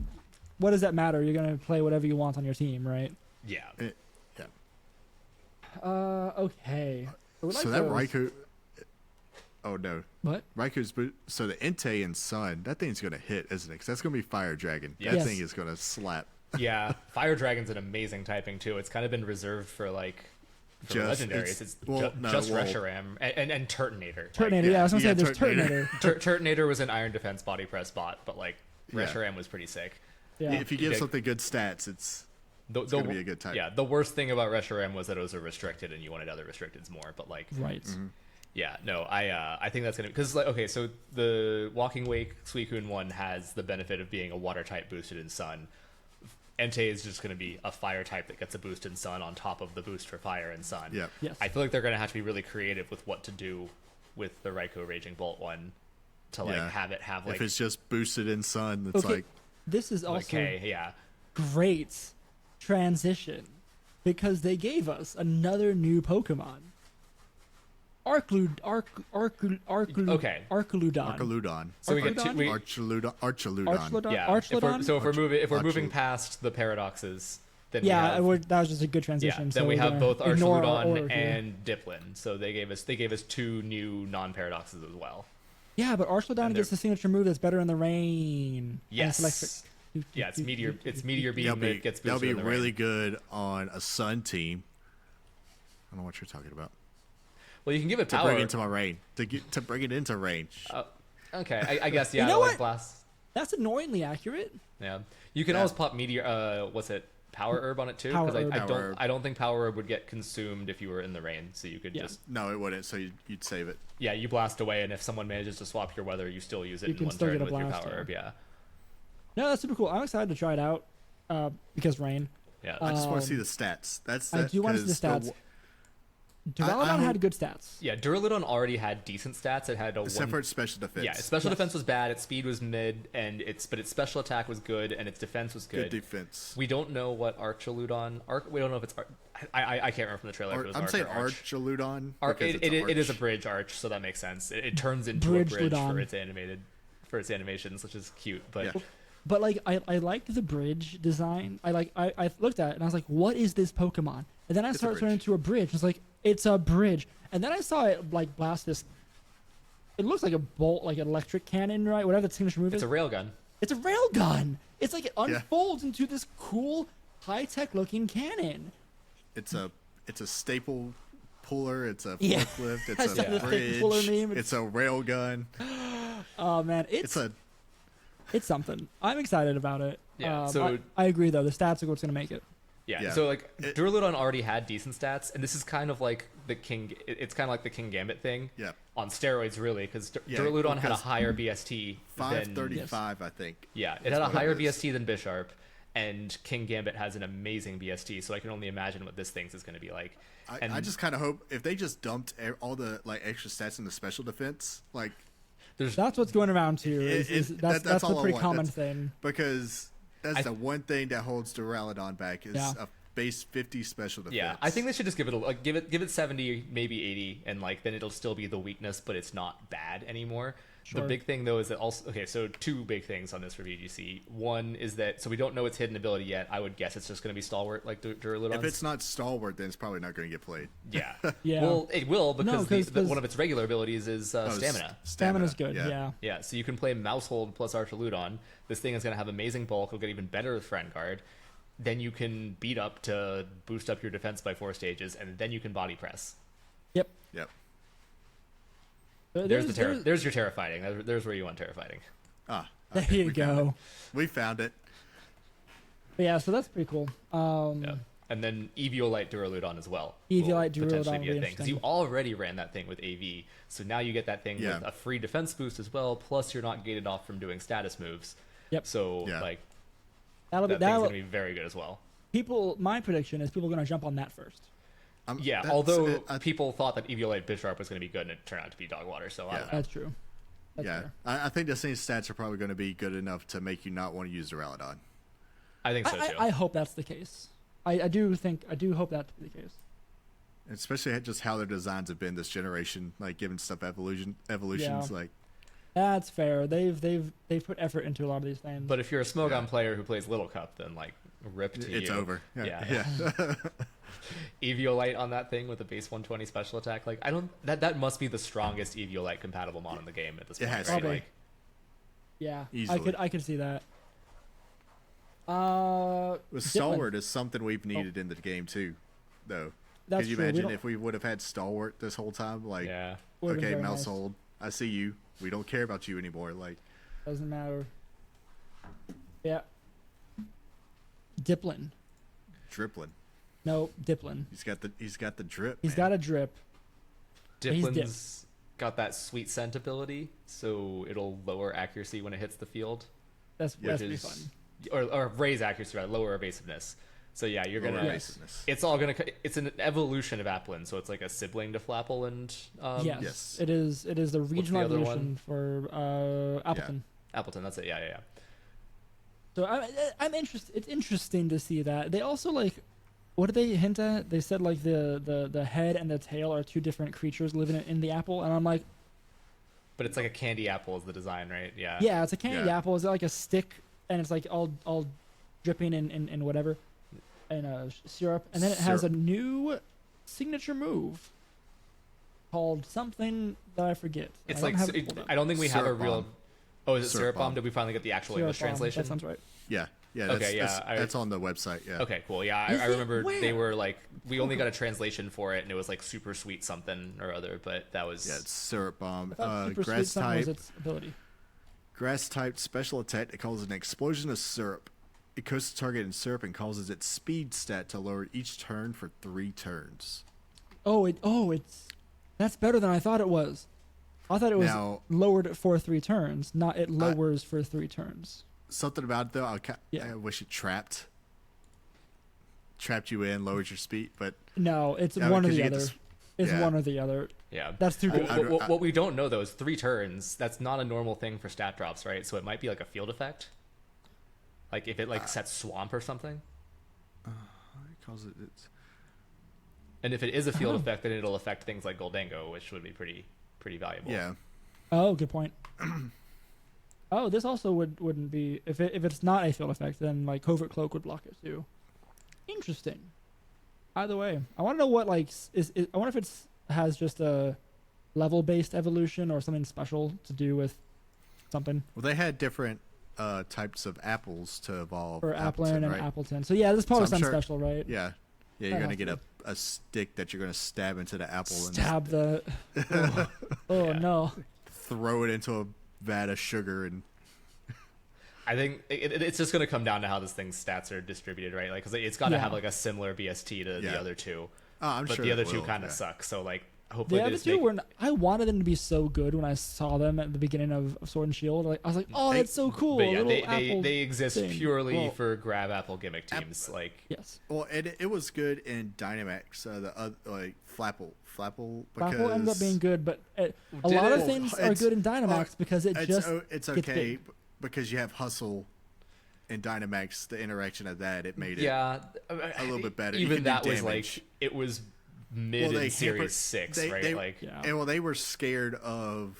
what does that matter? You're gonna play whatever you want on your team, right? Yeah. Okay. So that Raikou. Oh no. What? Raikou's so the Entei and Sun, that thing's gonna hit, isn't it? Because that's gonna be Fire Dragon. Yes. That thing is gonna slap. Yeah, Fire Dragon's an amazing typing too. It's kind of been reserved for legendaries. It's Reshiram and Turtonator. Turtonator, yeah, I was gonna say there's Turtonator. Turtonator was an Iron Defense body press bot, but Reshiram was pretty sick. Yeah. If you give something good stats, it's gonna be a good type. Yeah, the worst thing about Reshiram was that it was a restricted, and you wanted other restricteds more. But right. Mm-hmm. Yeah, no, I think that's gonna because so the Walking Wake Suicune one has the benefit of being a water type boosted in Sun. Entei is just gonna be a fire type that gets a boost in Sun on top of the boost for fire in Sun. Yeah. Yes. I feel like they're gonna have to be really creative with what to do with the Raikou Raging Bolt one to have it have if it's just boosted in Sun, it's this is also yeah. great transition because they gave us another new Pokemon. Archaludon. So we get Archaludon. Yeah. Archaludon? If we're moving past the paradoxes, then that was just a good transition. Yeah, then we have both Archaludon and Diplin. So they gave us two new non-paradoxes as well. Yeah, but Archaludon gets the signature move that's better in the rain. Yes. Yeah, it's Meteor Beam that gets boosted. That'll be in the really rain. good on a Sun team. I don't know what you're talking about. Well, you can give it power to bring it into my rain. To bring it into range. Okay, I guess yeah. You know what? Blast. That's annoyingly accurate. Yeah, you can always pop Meteor. What's it? Power Herb on it too, because I don't think Power Herb would get consumed if you were in the rain, so you could just no, it wouldn't. So you'd save it. Yeah, you blast away, and if someone manages to swap your weather, you still use it in one turn with your Power Herb. Yeah. No, that's super cool. I'm excited to try it out because rain. Yeah, I just want to see the stats. I do want to see the stats. Duraludon had good stats. Yeah, Duraludon already had decent stats. It had except for its special defense. Yeah, its special defense was bad. Its speed was mid, but its special attack was good, and its defense was good. Good defense. We don't know what Archaludon. We don't know if it's. I can't remember from the trailer. If it was I'm saying Archaludon. It is a bridge arch, so that makes sense. It turns into a bridge for its animations, which is cute. But I like the bridge design. I looked at it and I was like, what is this Pokemon? And then I started turning into a bridge. It's like, it's a bridge. And then I saw it blast this. It looks like a bolt, like an electric cannon, right? Whatever the signature move is. It's a railgun. It's a railgun. It's like it unfolds into this cool, high-tech looking cannon. It's a staple puller. It's a forklift. It's a bridge. It's a railgun. Oh man, it's something. I'm excited about it. Yeah. So I agree though. The stats are what's gonna make it. Yeah. So Duraludon already had decent stats, and this is kind of like the King. It's kind of like the King Gambit thing. Yeah. On steroids, really, because Duraludon had a higher BST. 535, I think. Yeah, it had a higher BST than Bisharp, and King Gambit has an amazing BST. So I can only imagine what this thing is going to be like. I just kind of hope if they just dumped all the extra stats in the special defense, that's what's going around too. That's a pretty common thing. Because that's the one thing that holds Duraludon back is a base 50 special defense. Yeah, I think they should just give it 70, maybe 80, and then it'll still be the weakness, but it's not bad anymore. Sure. The big thing though is that so two big things on this for VGC. One is that we don't know its hidden ability yet. I would guess it's just going to be Stalwart like Duraludon. If it's not Stalwart, then it's probably not going to get played. Yeah. Yeah. Well, it will because one of its regular abilities is Stamina. Stamina's good. Yeah. Yeah. So you can play Mousehold plus Archaludon. This thing is going to have amazing bulk. It'll get even better with Friend Guard. Then you can beat up to boost up your defense by 4 stages, and then you can body press. Yep. There's your Terrafighting. There's where you want Terrafighting. There you go. We found it. But yeah, so that's pretty cool. And then Eviolite Duraludon as well. Eviolite will potentially Duraludon be a thing because you already ran that thing with AV, so now you get that thing with a free defense boost as well. Plus, you're not gated off from doing status moves. Yep. So that'll thing's gonna be very good as well. My prediction is people are gonna jump on that first. Although people thought that Eviolite Bisharp was going to be good, and it turned out to be dog water. So yeah. That's true. That's fair. I think the same stats are probably going to be good enough to make you not want to use the Duraludon. I think so too. I hope that's the case. I do hope that to be the case. Especially just how their designs have been this generation, like giving stuff evolutions, like. That's fair. They've put effort into a lot of these things. But if you're a Smogon player who plays Little Cup, then like rip to it's you. over. Yeah. Eviolite on that thing with a base 120 special attack, like that must be the strongest Eviolite compatible mon in the game at this point. It has right? to be. Like, yeah, easily. I could see that. With Stalwart is something we've needed in the game too, though. That's Could you true. imagine if we would have had Stalwart this whole time? Like, okay, Mousehold, I see you. We don't care about you anymore. Like, doesn't matter. Yeah. Diplin. Driplin. No, Diplin. He's got the drip. He's got a drip. Diplin's got that sweet scent ability, so it'll lower accuracy when it hits the field. That's pretty fun. Or raise accuracy, right? Lower evasiveness. So yeah, you're gonna. Yes. It's all gonna. It's an evolution of Applin, so it's like a sibling to Flapple and. Yes. It is. It is the regional evolution for Appleton. Yeah. Appleton. That's it. Yeah. So I'm interested. It's interesting to see that they also like. What did they hint at? They said like the head and the tail are two different creatures living in the apple, and I'm like. But it's like a candy apple is the design, right? Yeah. Yeah, it's a candy apple. Is it like a stick, and it's like all dripping in whatever. And syrup, and then it has a new signature move called something that I forget. It's I don't think we have a real. Oh, is it Syrup Bomb? Did we finally get the actual English translation? That sounds right. Yeah. That's on the website. Yeah. Okay, cool. Yeah, I remember they were like, we only got a translation for it, and it was like super sweet something or other, but that was. Yeah, it's Syrup Bomb. Super grass sweet type. was its ability. Grass type special attack that causes an explosion of syrup. It coats the target in syrup and causes its speed stat to lower each turn for 3 turns. That's better than I thought it was. I thought it was lowered for 3 turns, not it lowers for 3 turns. Something about it though, I wish it trapped you in, lowered your speed, but no, it's one or the other. It's one or the other. Yeah, that's too good. What we don't know though is 3 turns. That's not a normal thing for stat drops, right? So it might be like a field effect. Like if it sets Swamp or something. And if it is a field effect, then it'll affect things like Goldango, which would be pretty valuable. Yeah. Oh, good point. This also wouldn't be if it's not a field effect, then like Covert Cloak would block it too. Interesting. Either way, I want to know what I wonder if it has just a level based evolution or something special to do with something. Well, they had different types of apples to evolve. Or Applin and Appleton. So yeah, this is probably something special, right? Yeah. Yeah, you're gonna get a stick that you're gonna stab into the apple and the no. Throw it into a vat of sugar and I think it's just gonna come down to how this thing's stats are distributed, right? Like, cause it's got to have like a similar BST to the other two. I'm but sure the other two kind of suck. So like, hopefully the other two were. I wanted them to be so good when I saw them at the beginning of Sword and Shield. Like I was like, that's so cool. But yeah, they exist purely for grab apple gimmick teams. Yes. Well, it was good in Dynamax. Flapple because Flapple ended up being good, but a lot of things are good in Dynamax because it's okay because you have Hustle in Dynamax. The interaction of that it made it a little bit better. Even that was like it was mid in Series 6, right? They were scared of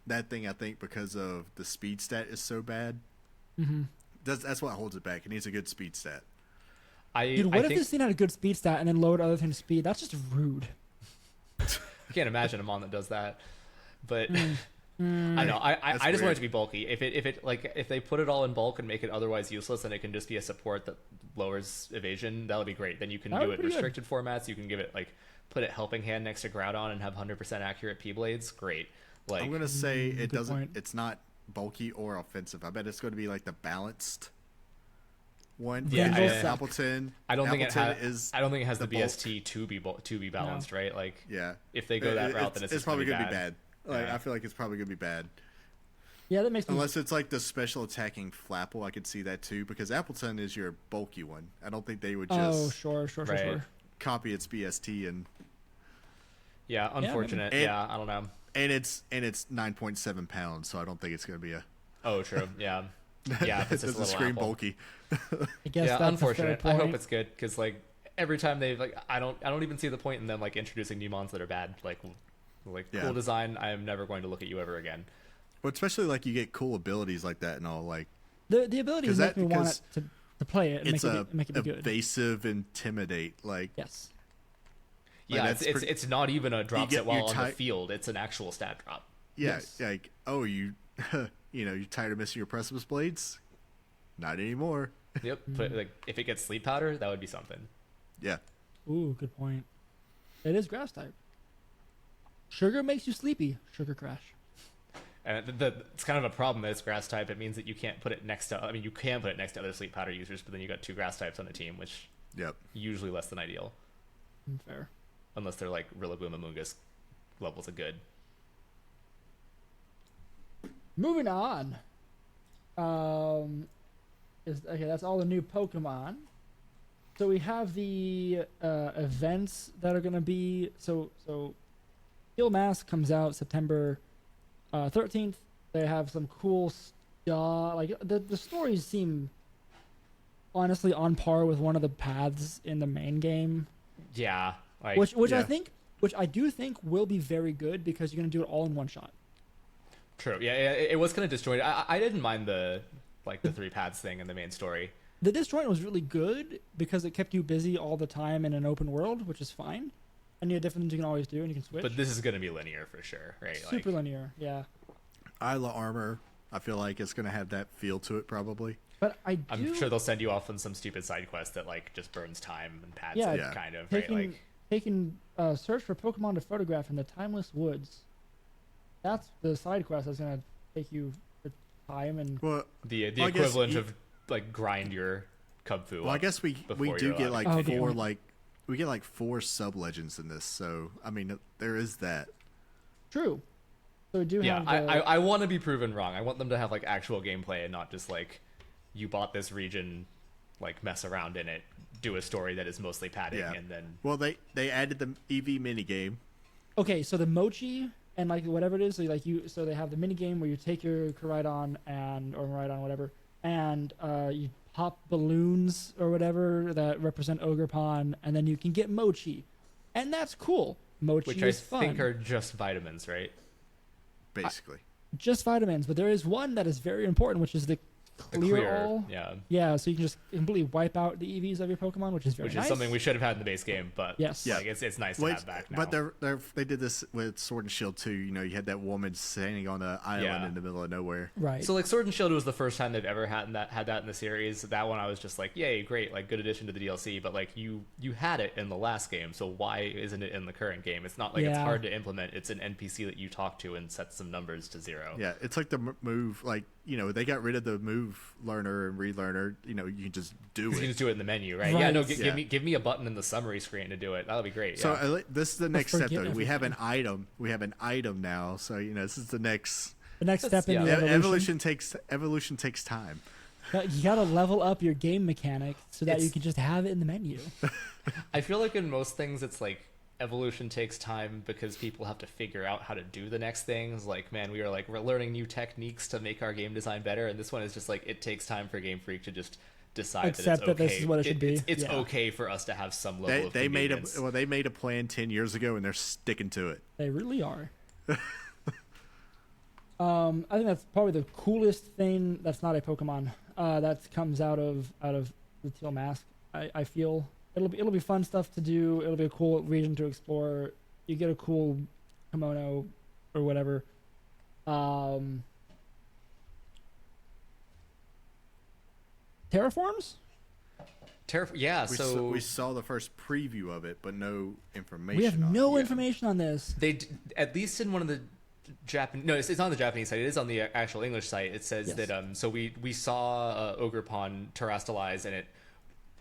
that thing, I think, because of the speed stat is so bad. Mm-hmm. That's what holds it back. It needs a good speed stat. Dude, what if this thing had a good speed stat and then lowered other things' speed? That's just rude. I can't imagine a mon that does that. But I know. I just want it to be bulky. If they put it all in bulk and make it otherwise useless, and it can just be a support that lowers evasion, that would be great. Then you can do it restricted formats. You can give it put it helping hand next to Groudon and have 100% accurate P blades. Great. I'm gonna say it doesn't. Point. It's not bulky or offensive. I bet it's going to be like the balanced one. Yeah, Appleton. I don't think it has the BST to be balanced, right? If they go that route, then it's probably going to be bad. I feel like it's probably going to be bad. Yeah, that makes unless it's like the special attacking Flapple, I could see that too because Appleton is your bulky one. I don't think they would just. Oh, sure. copy its BST and. Yeah, unfortunate. Yeah, I don't know. And it's 9.7 pounds, so I don't think it's gonna be a. Oh, true. Yeah. Yeah, if it's just a little screen apple. bulky. I guess yeah, that's unfortunate. A fair I point. hope it's good because like every time they like, I don't even see the point in them like introducing new mons that are bad. Like cool design. I am never going to look at you ever again. Well, especially like you get cool abilities like that and all. Like the abilities make me want it to play it. And it's make it be good. Evasive, intimidate. Like yes. Yeah, it's not even a drop set while on the field. It's an actual stat drop. Yeah, yes. like you you're tired of missing your precipice blades? Not anymore. Yep. But like if it gets sleep powder, that would be something. Yeah. Ooh, good point. It is grass type. Sugar makes you sleepy. Sugar crash. And it's kind of a problem that it's grass type. It means that you can't put it next to. I mean, you can put it next to other sleep powder users, but then you got 2 grass types on the team, which usually less than ideal. Fair. Unless they're like Rillaboom Amoonguss levels of good. Moving on. Okay, that's all the new Pokemon. So we have the events that are gonna be so Steel Mask comes out September 13th. They have some cool stuff. Like the stories seem honestly on par with one of the paths in the main game. Yeah. Like, which I do think will be very good because you're gonna do it all in one shot. True. Yeah, it was kind of disjointed. I didn't mind the 3 paths thing in the main story. The disjoint was really good because it kept you busy all the time in an open world, which is fine. And you have different things you can always do, and you can switch. But this is going to be linear for sure, right? Super linear, yeah. Isla Armor, I feel like it's going to have that feel to it probably. But I'm sure they'll send you off on some stupid side quest that like just burns time and pads it, kind of. Taking search for Pokemon to photograph in the Timeless Woods. That's the side quest that's going to take you for time and the equivalent of like grind your Kubfu. Well, I guess we do get like 4 we get like 4 sub legends in this, so I mean there is that. True. So we do have. I want to be proven wrong. I want them to have like actual gameplay and not just like you bought this region, like mess around in it, do a story that is mostly padding, and then. Well, they added the EV minigame. Okay, so the Mochi and like whatever it is, so they have the minigame where you take your Koraidon or Miraidon, whatever, and you pop balloons or whatever that represent Ogerpon, and then you can get Mochi, and that's cool. Mochi is fun. Which I think are just vitamins, right? Basically. Just vitamins, but there is one that is very important, which is the clear all. Yeah, so you can just completely wipe out the EVs of your Pokemon, which is very nice. Which is something we should have had in the base game, but yes, like it's nice to have back now. But they did this with Sword and Shield too. You know, you had that woman standing on an island in the middle of nowhere. Right. So like Sword and Shield was the first time they've ever had that in the series. That one I was just like, yay, great, like good addition to the DLC. But like you had it in the last game, so why isn't it in the current game? It's not like it's hard to implement. It's an NPC that you talk to and sets some numbers to 0. Yeah, it's like the move. Like they got rid of the move learner and relearner. You can just do it. You can just do it in the menu, right? Yeah, no, give me a button in the summary screen to do it. That'll be great. So this is the next step, though. We have an item. We have an item now. So this is the next. The next step in the evolution takes time. You gotta level up your game mechanic so that you can just have it in the menu. I feel like in most things, it's like evolution takes time because people have to figure out how to do the next things. Like, man, we're learning new techniques to make our game design better, and this one is just like it takes time for Game Freak to just decide that it's okay. That this is what it should be. It's okay for us to have some level of convenience. They made a plan 10 years ago, and they're sticking to it. They really are. I think that's probably the coolest thing that's not a Pokemon that comes out of the Teal Mask. I feel it'll be fun stuff to do. It'll be a cool region to explore. You get a cool kimono or whatever. Terraforms? We saw the first preview of it, but no information. We have no information on this. They at least in one of the Japanese. No, it's on the Japanese site. It is on the actual English site. It says that. So we saw Ogerpon terrestrialize, and it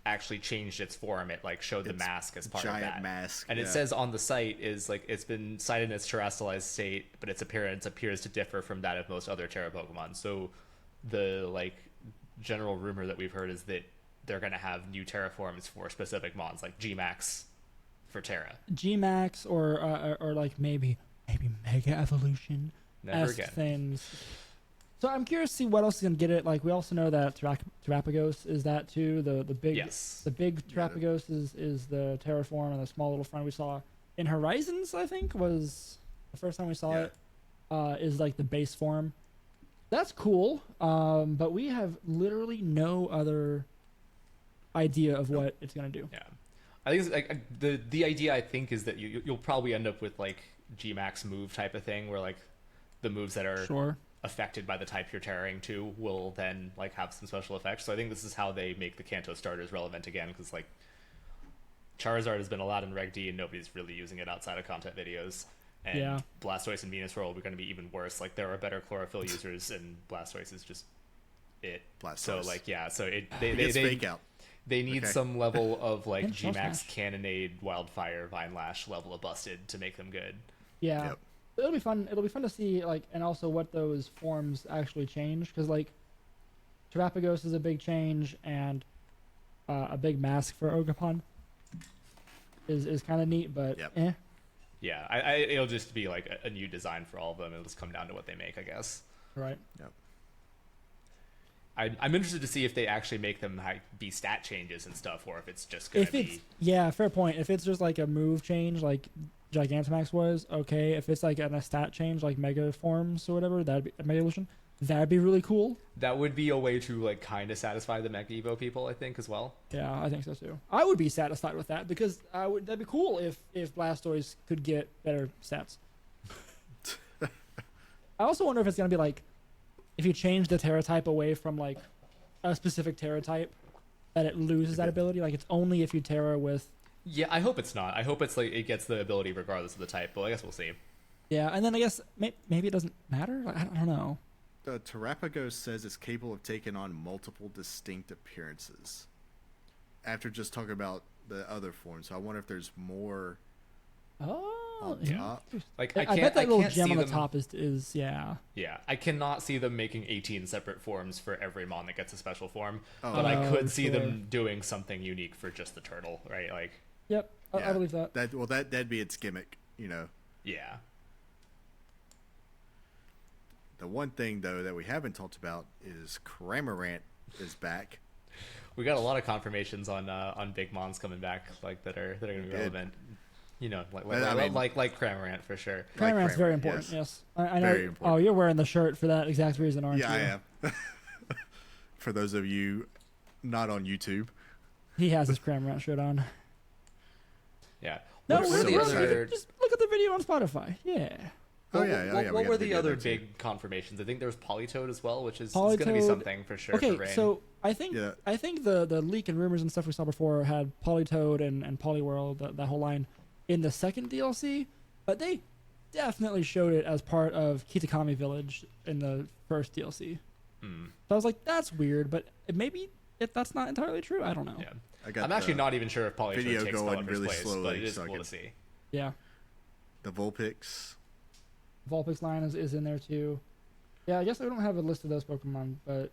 actually changed its form. It showed the mask as part of that. Giant mask. And it says on the site is it's been sighted in its terrestrialized state, but its appearance appears to differ from that of most other Terra Pokemon. So the general rumor that we've heard is that they're going to have new terraforms for specific mons, like Gmax for Terra. G-Max or like maybe Mega Evolution. Never again. Things. So I'm curious to see what else is gonna get it. Like we also know that Terrapagos is that too. The big the big Terrapagos is the Terraform, and the small little friend we saw in Horizons, I think, was the first time we saw it. Is like the base form. That's cool. But we have literally no other idea of what it's gonna do. Yeah, I think it's like the idea I think is that you'll probably end up with like G-Max move type of thing, where like the moves that are affected by the type you're terroring to will then like have some special effects. So I think this is how they make the Kanto starters relevant again, because like Charizard has been allowed in Reg D and nobody's really using it outside of content videos. And Blastoise and Venusaur are going to be even worse. Like there are better chlorophyll users, and Blastoise is just it. Blastoise. So like they fake out. They need some level of like G-Max Cannonade, Wildfire, Vine Lash level of busted to make them good. Yeah. Yep. It'll be fun. It'll be fun to see, like, and also what those forms actually change, because like Terrapagos is a big change, and a big mask for Ogerpon is kind of neat, but yeah, it'll just be like a new design for all of them. It'll just come down to what they make, I guess. Right. Yep. I'm interested to see if they actually make them be stat changes and stuff, or if it's just gonna be. Yeah, fair point. If it's just like a move change, like Gigantamax was, okay. If it's like a stat change, like Mega Forms or whatever, that'd be Mega Evolution. That'd be really cool. That would be a way to like kind of satisfy the Mega Evo people, I think, as well. Yeah, I think so too. I would be satisfied with that, because that'd be cool if Blastoise could get better stats. I also wonder if it's gonna be like, if you change the Terra type away from like a specific Terra type, that it loses that ability. Like it's only if you Terra with. Yeah, I hope it's not. I hope it's like it gets the ability regardless of the type, but I guess we'll see. Yeah, and then I guess maybe it doesn't matter. I don't know. Terrapagos says it's capable of taking on multiple distinct appearances. After just talking about the other forms, so I wonder if there's more. Oh, top. Like I bet that little gem on the top is yeah. Yeah, I cannot see them making 18 separate forms for every mon that gets a special form, but I could see them doing something unique for just the turtle, right? Like. Yep, I believe that. That'd be its gimmick, you know. Yeah. The one thing though that we haven't talked about is Cramorant is back. We got a lot of confirmations on big mons coming back, like that are going to be relevant. You know, like Cramorant for sure. Cramorant's very important. Yes, I know. Very important. Oh, you're wearing the shirt for that exact reason, aren't you? Yeah, I am. For those of you not on YouTube, he has his Cramorant shirt on. Yeah. No, just look at the video on Spotify. Yeah. What were the other big confirmations? I think there was Politoed as well, which is going to be something for sure. Okay, for Rain. so I think the leak and rumors and stuff we saw before had Politoed and Poliwhirl, that whole line, in the second DLC, but they definitely showed it as part of Kitakami Village in the first DLC. So I was like, that's weird, but maybe that's not entirely true. I don't know. Yeah. I'm actually not even sure if Politoed takes developer's really place, slowly, but it is cool to see. Yeah. The Vulpix line is in there too. Yeah, I guess I don't have a list of those Pokemon, but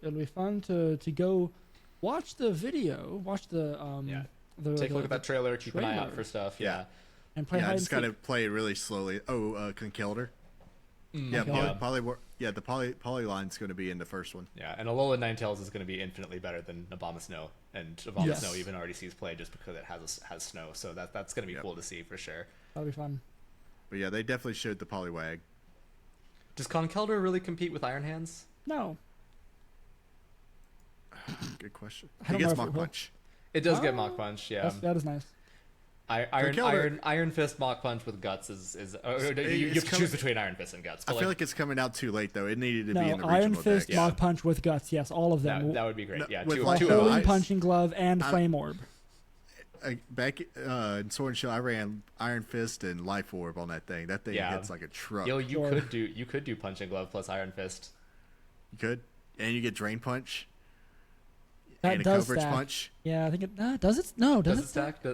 it'll be fun to go watch the video, watch the take a look at that trailer, keep an eye out for stuff. Yeah. And play I just gotta play it really slowly. Conkeldurr. The Poly line's going to be in the first one. Yeah, and Alola Ninetales is going to be infinitely better than Abomasnow, and Abomasnow even already sees play just because it has snow, so that's going to be cool to see for sure. That'll be fun. But yeah, they definitely showed the Poliwag. Does Conkeldurr really compete with Iron Hands? No. Good question. He gets Mach Punch. It does get Mach Punch, yeah. That is nice. Iron Fist Mach Punch with Guts is you have to choose between Iron Fist and Guts. I feel like it's coming out too late though. It needed to be in the Iron regional Fist deck. Mach Punch with Guts. Yes, all of them. That would be great. Yeah, with two Holy of Punching Glove and Flame Orb. Back in Sword and Shield, I ran Iron Fist and Life Orb on that thing. That thing hits like a truck. Yo, you could do Punching Glove plus Iron Fist. You could, and you get Drain Punch. That and a does coverage stack. Punch. Yeah, I think it does. It no? Does it stack?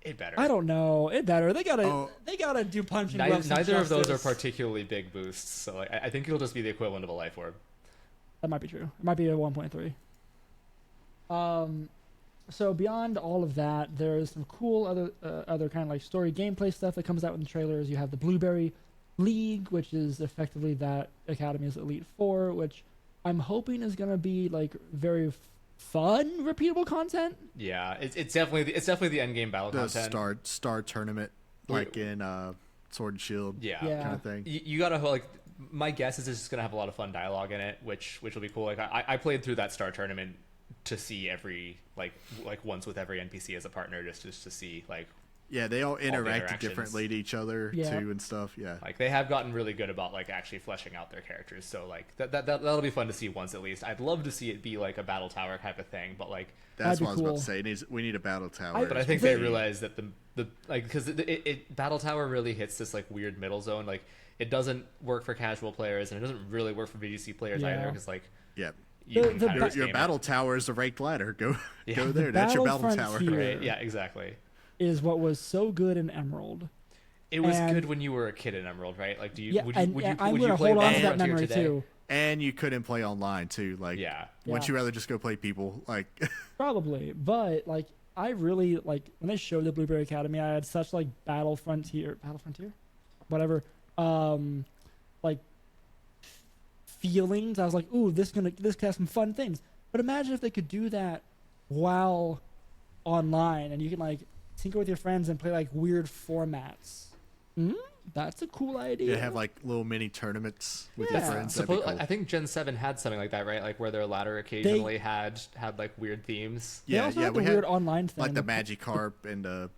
It better. I don't know. It better. They gotta do Punching Glove. Neither of those are particularly big boosts, so I think it'll just be the equivalent of a Life Orb. That might be true. It might be a 1.3. so beyond all of that, there's some cool other kind of like story gameplay stuff that comes out in the trailers. You have the Blueberry League, which is effectively that Academy's Elite Four, which I'm hoping is gonna be like very fun, repeatable content. Yeah, it's definitely the end game battle content. Star tournament, like in Sword and Shield, kind of thing. You gotta like. My guess is it's just gonna have a lot of fun dialogue in it, which will be cool. Like I played through that Star tournament to see every like once with every NPC as a partner, just to see like. Yeah, they all interact differently to each other too and stuff. Yeah, like they have gotten really good about like actually fleshing out their characters. So like that'll be fun to see once at least. I'd love to see it be like a battle tower type of thing, but like that's what I was about to say. We need a battle tower. But I think they realize that the like because it battle tower really hits this like weird middle zone. Like it doesn't work for casual players and it doesn't really work for VGC players either. Because like your battle tower is a ranked ladder. Go there. That's your battle tower. Right? Yeah, exactly. Is what was so good in Emerald. It was good when you were a kid in Emerald, right? Like, would you play hold on to that memory today? too. And you couldn't play online too. Like, wouldn't you rather just go play people? Like, probably. But like, I really like when they showed the Blueberry Academy. I had such like Battle Frontier, whatever. Like feelings. I was like, ooh, this could have some fun things. But imagine if they could do that while online, and you can like tinker with your friends and play like weird formats. That's a cool idea. You have like little mini tournaments with your friends. Cool. I think Gen 7 had something like that, right? Like where their ladder occasionally had like weird themes. We had weird online thing, like the Magikarp and the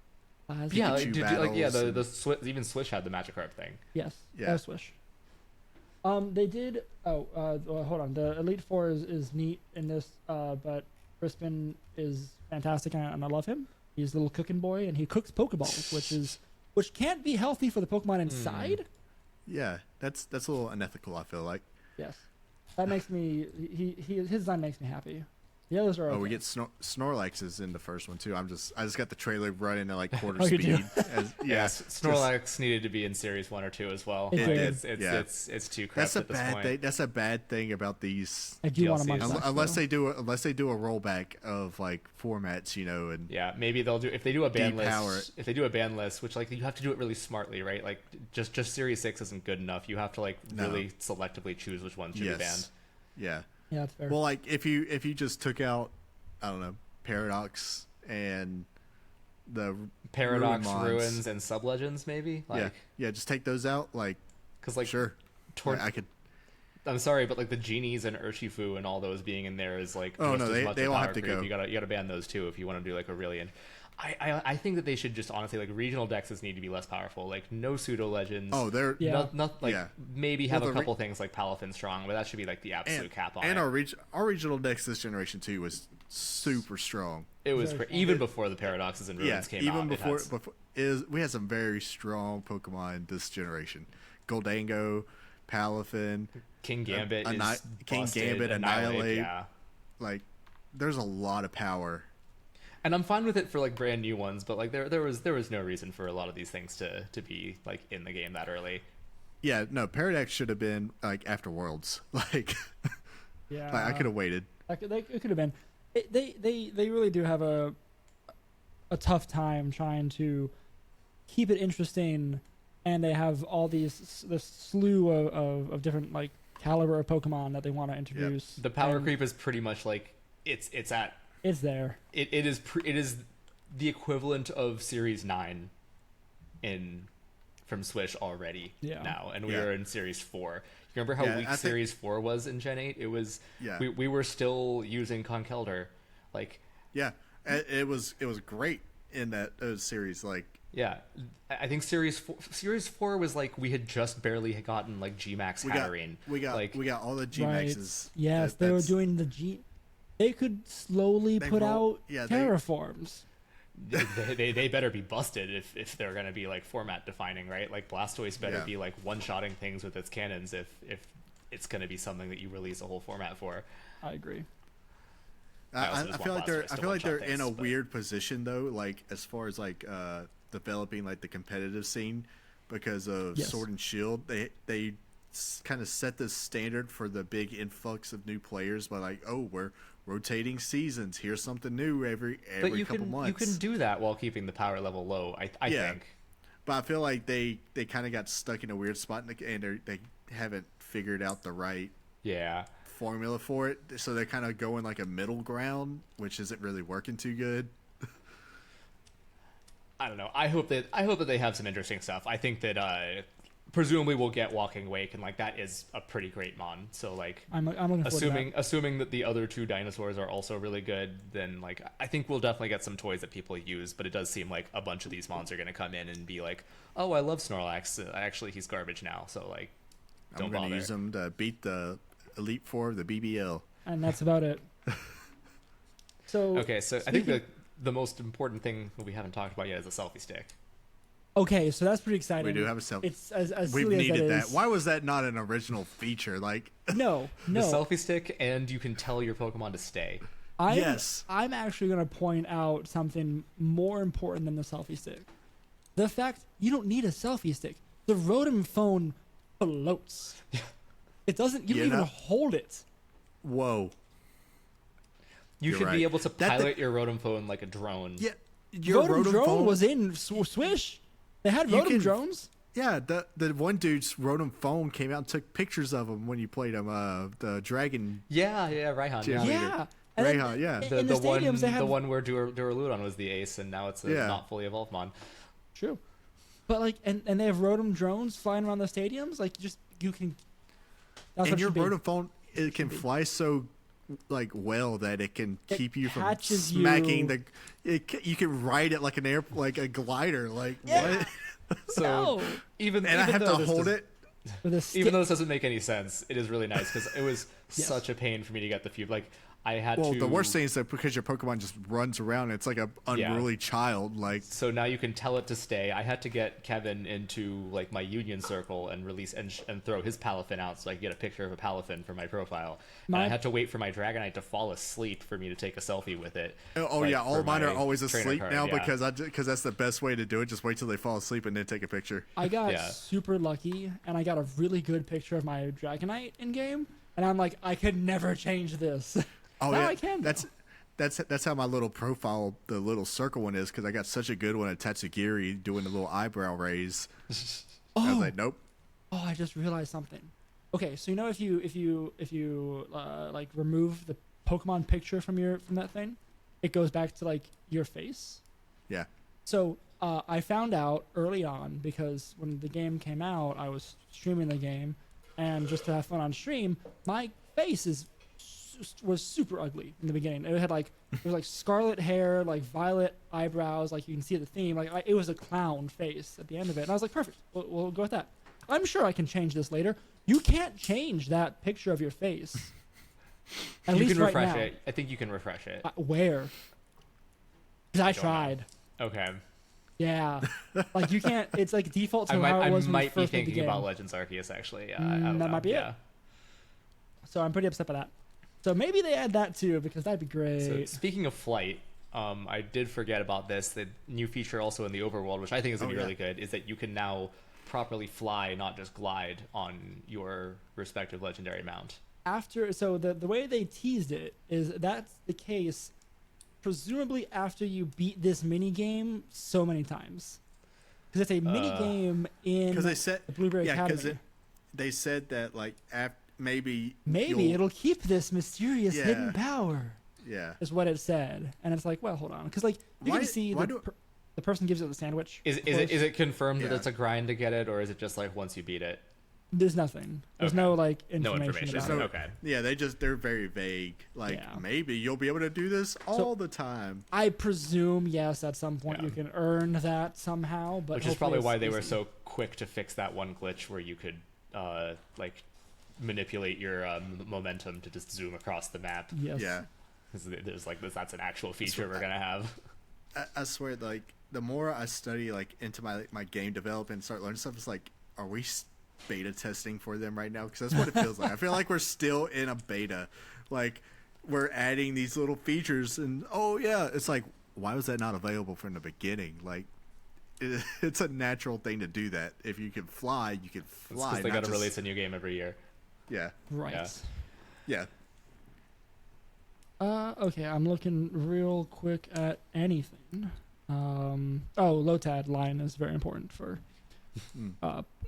even Swish had the Magikarp thing. Yes, Swish. They did. Hold on. The Elite Four is neat in this, but Crispin is fantastic, and I love him. He's a little cooking boy, and he cooks Pokeballs, which can't be healthy for the Pokemon inside. Yeah, that's a little unethical, I feel like. Yes, that makes me. His design makes me happy. The others are okay. Oh, we get Snorlax is in the first one too. I just got the trailer running at like quarter speed. Snorlax needed to be in Series 1 or 2 as well. It's too crap at this point. That's a bad thing about these. I do want to unless they do a rollback of like formats, and maybe they'll do if they do a ban list. If they do a ban list, which like you have to do it really smartly, right? Like just Series 6 isn't good enough. You have to like really selectively choose which ones should be banned. Yeah. Yeah, that's fair. Well, like if you just took out, I don't know, Paradox and the Paradox Ruins and Sublegends, maybe. Like, just take those out, like, because like sure, I could. I'm sorry, but like the genies and Urshifu and all those being in there is like they all have to go. You gotta ban those too if you want to do like a really. I think that they should just honestly like regional dexes need to be less powerful. Like no pseudo legends. Oh, they're maybe have a couple things like Palafin strong, but that should be like the absolute cap on it. And our regional dex this generation too was super strong. It was even before the Paradoxes and Ruins came out. Even before we had some very strong Pokemon this generation. Goldango, Palafin, King Gambit, Annihilate. Like there's a lot of power. And I'm fine with it for like brand new ones, but like there was no reason for a lot of these things to be like in the game that early. Yeah, no, Paradox should have been like after Worlds. Like, I could have waited. It could have been. They really do have a tough time trying to keep it interesting, and they have all this slew of different like caliber of Pokemon that they want to introduce. Yep. The power creep is pretty much like it's there. It is the equivalent of Series 9 from Swish already now, and we are in Series 4. You remember how weak Series 4 was in Gen 8? It was we were still using Conkeldurr. Like it was great in that series. Like I think Series 4 was like we had just barely gotten like Gmax Hatterene. We got all the Gmaxes. Right. Yes, they were doing the G. They could slowly put out terraforms. They better be busted if they're going to be like format defining, right? Like Blastoise better be like one-shotting things with its cannons if it's going to be something that you release a whole format for. I agree. I feel like they're in a weird position though, like as far as like developing like the competitive scene because of Sword and Shield. They kind of set the standard for the big influx of new players by like, oh, we're rotating seasons. Here's something new every couple months. You can do that while keeping the power level low. I think. But I feel like they kind of got stuck in a weird spot, and they haven't figured out the right formula for it. So they're kind of going like a middle ground, which isn't really working too good. I don't know. I hope that they have some interesting stuff. I think that presumably we'll get Walking Wake, and like that is a pretty great mon. So like I'm looking assuming that the other two dinosaurs are also really good, then like I think we'll definitely get some toys that people use. But it does seem like a bunch of these mons are going to come in and be like, oh, I love Snorlax. Actually, he's garbage now. So like, I'm going to use him to beat the Elite Four of the BBL, and that's about it. So okay, so I think the most important thing that we haven't talked about yet is a selfie stick. Okay, so that's pretty exciting. We do have a selfie. It's as we've silly needed as that. Why was that not an original feature? Like no. The selfie stick, and you can tell your Pokemon to stay. I'm actually going to point out something more important than the selfie stick. The fact you don't need a selfie stick. The Rotom phone floats. It doesn't. You don't even hold it. Whoa. You should be able to pilot your Rotom phone like a drone. Yeah, your Rotom drone was in Swish. They had Rotom drones. Yeah, the one dude's Rotom phone came out and took pictures of him when you played him. The dragon. Yeah, Raihan. Yeah. Raihan, yeah. The one where Duraludon was the ace, and now it's a not fully evolved mon. True, but like, and they have Rotom drones flying around the stadiums. Like, you can. And your Rotom phone can fly so like well that it can keep you from smacking you can ride it like like a glider. Like what? So even I have to hold it. Even though this doesn't make any sense, it is really nice because it was such a pain for me to get the few. Like I had to. Well, the worst thing is that because your Pokemon just runs around, it's like a unruly child. Like so now you can tell it to stay. I had to get Kevin into like my Union Circle and release and throw his Palafin out so I could get a picture of a Palafin for my profile. And I had to wait for my Dragonite to fall asleep for me to take a selfie with it. Oh like, yeah, all mine are always asleep now because that's the best way to do it. Just wait till they fall asleep and then take a picture. I got super lucky and I got a really good picture of my Dragonite in game, and I'm like, I could never change this. Oh now yeah, I can. That's how my little profile, the little circle one is, because I got such a good one at Tatsugiri doing the little eyebrow raise. I was like, nope. Oh, I just realized something. Okay, so if you like remove the Pokemon picture from that thing, it goes back to like your face. Yeah. So I found out early on because when the game came out, I was streaming the game, and just to have fun on stream, my face was super ugly in the beginning. It was like scarlet hair, like violet eyebrows, like you can see the theme. Like it was a clown face at the end of it, and I was like, perfect. We'll go with that. I'm sure I can change this later. You can't change that picture of your face. At least can refresh it. I think you can refresh it. Where? Because I tried. Okay. Yeah, like you can't. It's like default to how it was when you first be played the thinking game. about Legends Arceus actually. That might be it. So I'm pretty upset by that. So maybe they add that too, because that'd be great. So speaking of flight, I did forget about this. The new feature also in the overworld, which I think is going to be really good, is that you can now properly fly, not just glide, on your respective legendary mount. So the way they teased it is that's the case, presumably after you beat this mini game so many times, because it's a mini game in the Blueberry Academy. Because they said that like after. Maybe it'll keep this mysterious hidden power. Yeah, is what it said, and it's like, well, hold on, because like you can see the person gives it the sandwich. Is it confirmed that it's a grind to get it, or is it just like once you beat it? There's nothing. There's no like information. About it. Okay. Yeah, they're very vague. Like maybe you'll be able to do this all the time. I presume yes, at some point you can earn that somehow, but which is probably why they were so quick to fix that one glitch where you could like manipulate your momentum to just zoom across the map. Yes. Yeah. There's like this. That's an actual feature we're gonna have. I swear, like the more I study like into my game development and start learning stuff, it's like, are we beta testing for them right now? Because that's what it feels like. I feel like we're still in a beta. Like we're adding these little features, and it's like, why was that not available from the beginning? Like it's a natural thing to do that. If you can fly, you can fly. Because they got to release a new game every year. Yeah. Right. Yeah. Okay, I'm looking real quick at anything. Lotad line is very important for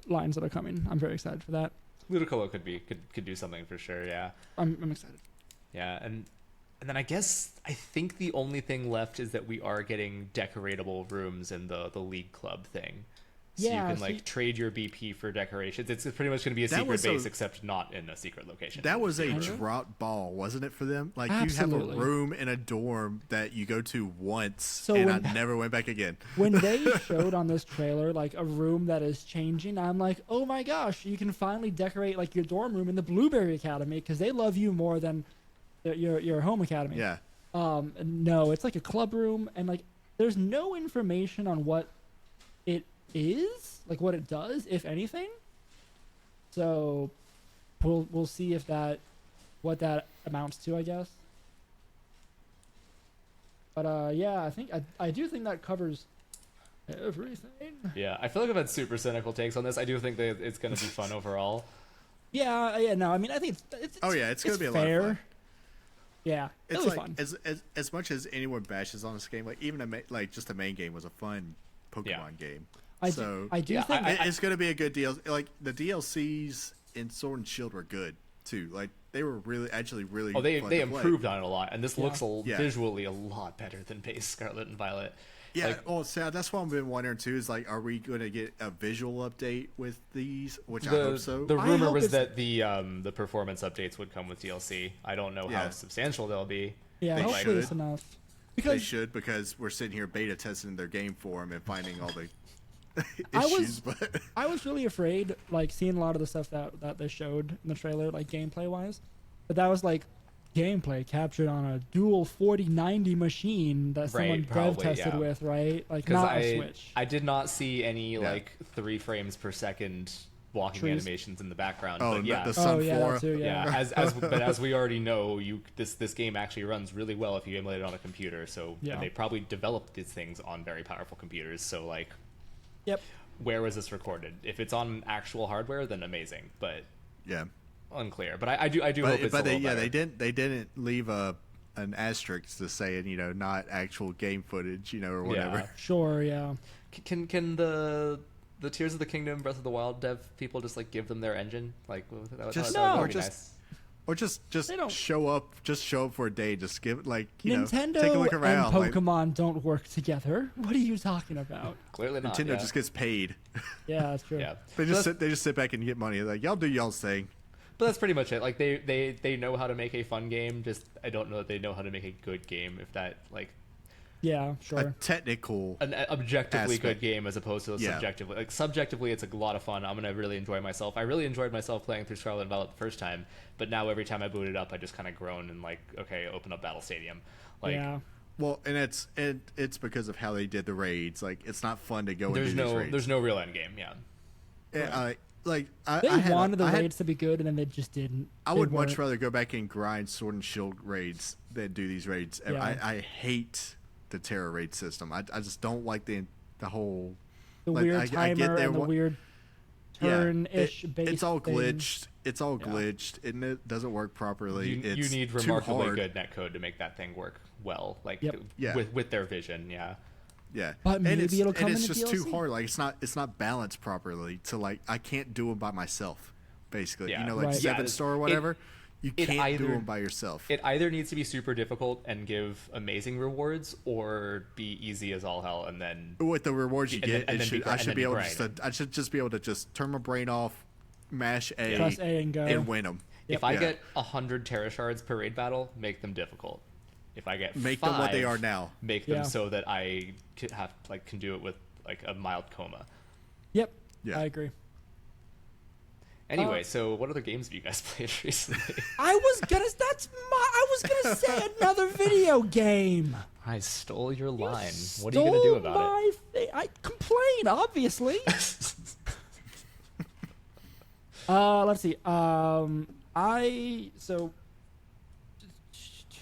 lines that are coming. I'm very excited for that. Ludicolo could do something for sure. Yeah. I'm excited. Yeah, and then I think the only thing left is that we are getting decoratable rooms in the League Club thing. So you can trade your BP for decorations. It's pretty much going to be a secret base, except not in a secret location. That was a drop ball, wasn't it, for them? Like, Absolutely. you have a room in a dorm that you go to once, I never went back again. When they showed on this trailer, like, a room that is changing, I'm like, oh my gosh, you can finally decorate, like, your dorm room in the Blueberry Academy, because they love you more than your home academy. Yeah. No, it's like a club room, and, like, there's no information on what it is, like what it does, if anything. So we'll see what that amounts to, I guess. But I do think that covers everything. Yeah, I feel like I've had super cynical takes on this. I do think that it's going to be fun overall. No, I mean, I think it's it's going to be a fair. lot of fun. Yeah, it's like fun. As much as anyone bashes on this game, like even just a main game was a fun Pokemon game. I do think it's going to be a good deal. Like, the DLCs in Sword and Shield were good too. Like, they were really Oh, they improved on it a lot, and this looks visually a lot better than base Scarlet and Violet. Yeah, that's what I've been wondering too. Is like, are we going to get a visual update with these? Which I hope so. The rumor was that the performance updates would come with DLC. I don't know how substantial they'll be. Yeah, hopefully it's enough. They should, because we're sitting here beta testing their game for them and finding all the issues. I was really afraid, like, seeing a lot of the stuff that they showed in the trailer, like gameplay wise, but that was like gameplay captured on a dual 4090 machine that someone dev tested with, right? Like, not a Switch. I did not see any like 3 frames per second walking animations in the background. Oh, but yeah, the Sun Flora. But as we already know, this game actually runs really well if you emulate it on a computer. So and they probably developed these things on very powerful computers. So, like, where was this recorded? If it's on actual hardware, then amazing. But unclear. But I do hope it's a little better. they didn't leave an asterisk to say, not actual game footage, or whatever. Yeah. Sure, yeah. Can the Tears of the Kingdom Breath of the Wild dev people just like give them their engine? Like, just show up for a day, just give Nintendo take a look around. And Pokemon don't work together. What are you talking about? Clearly not. Nintendo just gets paid. Yeah, that's true. Yeah. They just sit back and get money. Like, y'all do y'all's thing. But that's pretty much it. Like, they know how to make a fun game. Just, I don't know that they know how to make a good game. If that, like, yeah, sure, an objectively good game as opposed to subjectively. Like, subjectively, it's a lot of fun. I'm gonna really enjoy myself. I really enjoyed myself playing through Scarlet and Violet the first time, but now every time I boot it up, I just kind of groan and like, okay, open up Battle Stadium. Like, well, and it's because of how they did the raids. Like, it's not fun to go into these raids. There's no real end game. Yeah. They wanted the raids to be good, and then they just didn't. I would much rather go back and grind Sword and Shield raids than do these raids. Yeah. I hate the Terra raid system. I just don't like the whole weird timer and the weird turn-ish base. It's all glitched. It's all glitched, and it doesn't work properly. You need remarkably good netcode to make that thing work well. Like, with their vision. Yeah, but maybe it'll come in the it's just DLC? too hard. Like, it's not balanced properly. To, like, I can't do them by myself. Basically, like 7-star or whatever. You can't do them by yourself. It either needs to be super difficult and give amazing rewards, or be easy as all hell, and then with the rewards you get, I should be able to just turn my brain off, mash A, press A and go, and win them. If I get 100 Terra shards per raid battle, make them difficult. If I get make 5, them what they are now, make them so that I can do it with like a mild coma. Yep. Yeah, I agree. Anyway, so what other games have you guys played recently? I was gonna say another video game. I stole your line. What are you gonna do about it? I complain, obviously. Let's see.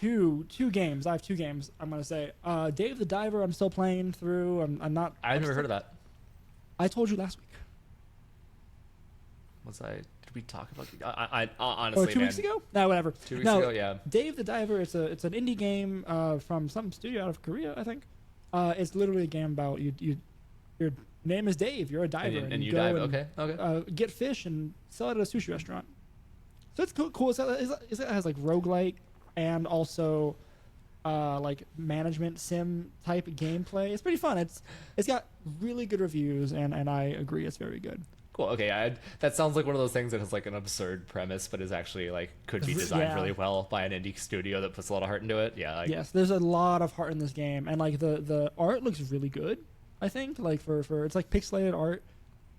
Two games. I have 2 games. I'm gonna say. Dave the Diver. I'm still playing through. I've never heard of that. I told you last week. Did we talk about? I honestly, or 2 weeks ago? No, whatever. 2 weeks ago, yeah. Dave the Diver. It's an indie game from some studio out of Korea, I think. It's literally a game about your name is Dave. You're a diver, and you dive. Okay. Get fish and sell it at a sushi restaurant. So it's cool. It has like roguelike and also like management sim type gameplay. It's pretty fun. It's got really good reviews, and I agree it's very good. Cool. Okay, that sounds like one of those things that has like an absurd premise, but is actually like could be designed really well by an indie studio that puts a lot of heart into it. Yeah. Yes, there's a lot of heart in this game, and like the art looks really good. I think like for it's like pixelated art,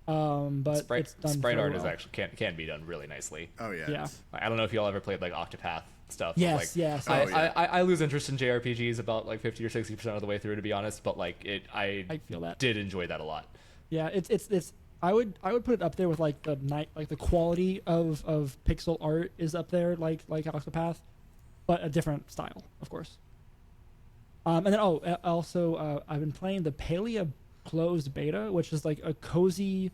but it's done sprite art well. is actually can be done really nicely. Oh yeah. Yeah. I don't know if y'all ever played like Octopath stuff. Yes. Like, Yes. I lose interest in JRPGs about like 50 or 60% of the way through, to be honest. But like I feel that. did enjoy that a lot. Yeah. It's. I would put it up there with like the quality of pixel art is up there like Octopath, but a different style, of course. And then also I've been playing the Palia closed beta, which is like a cozy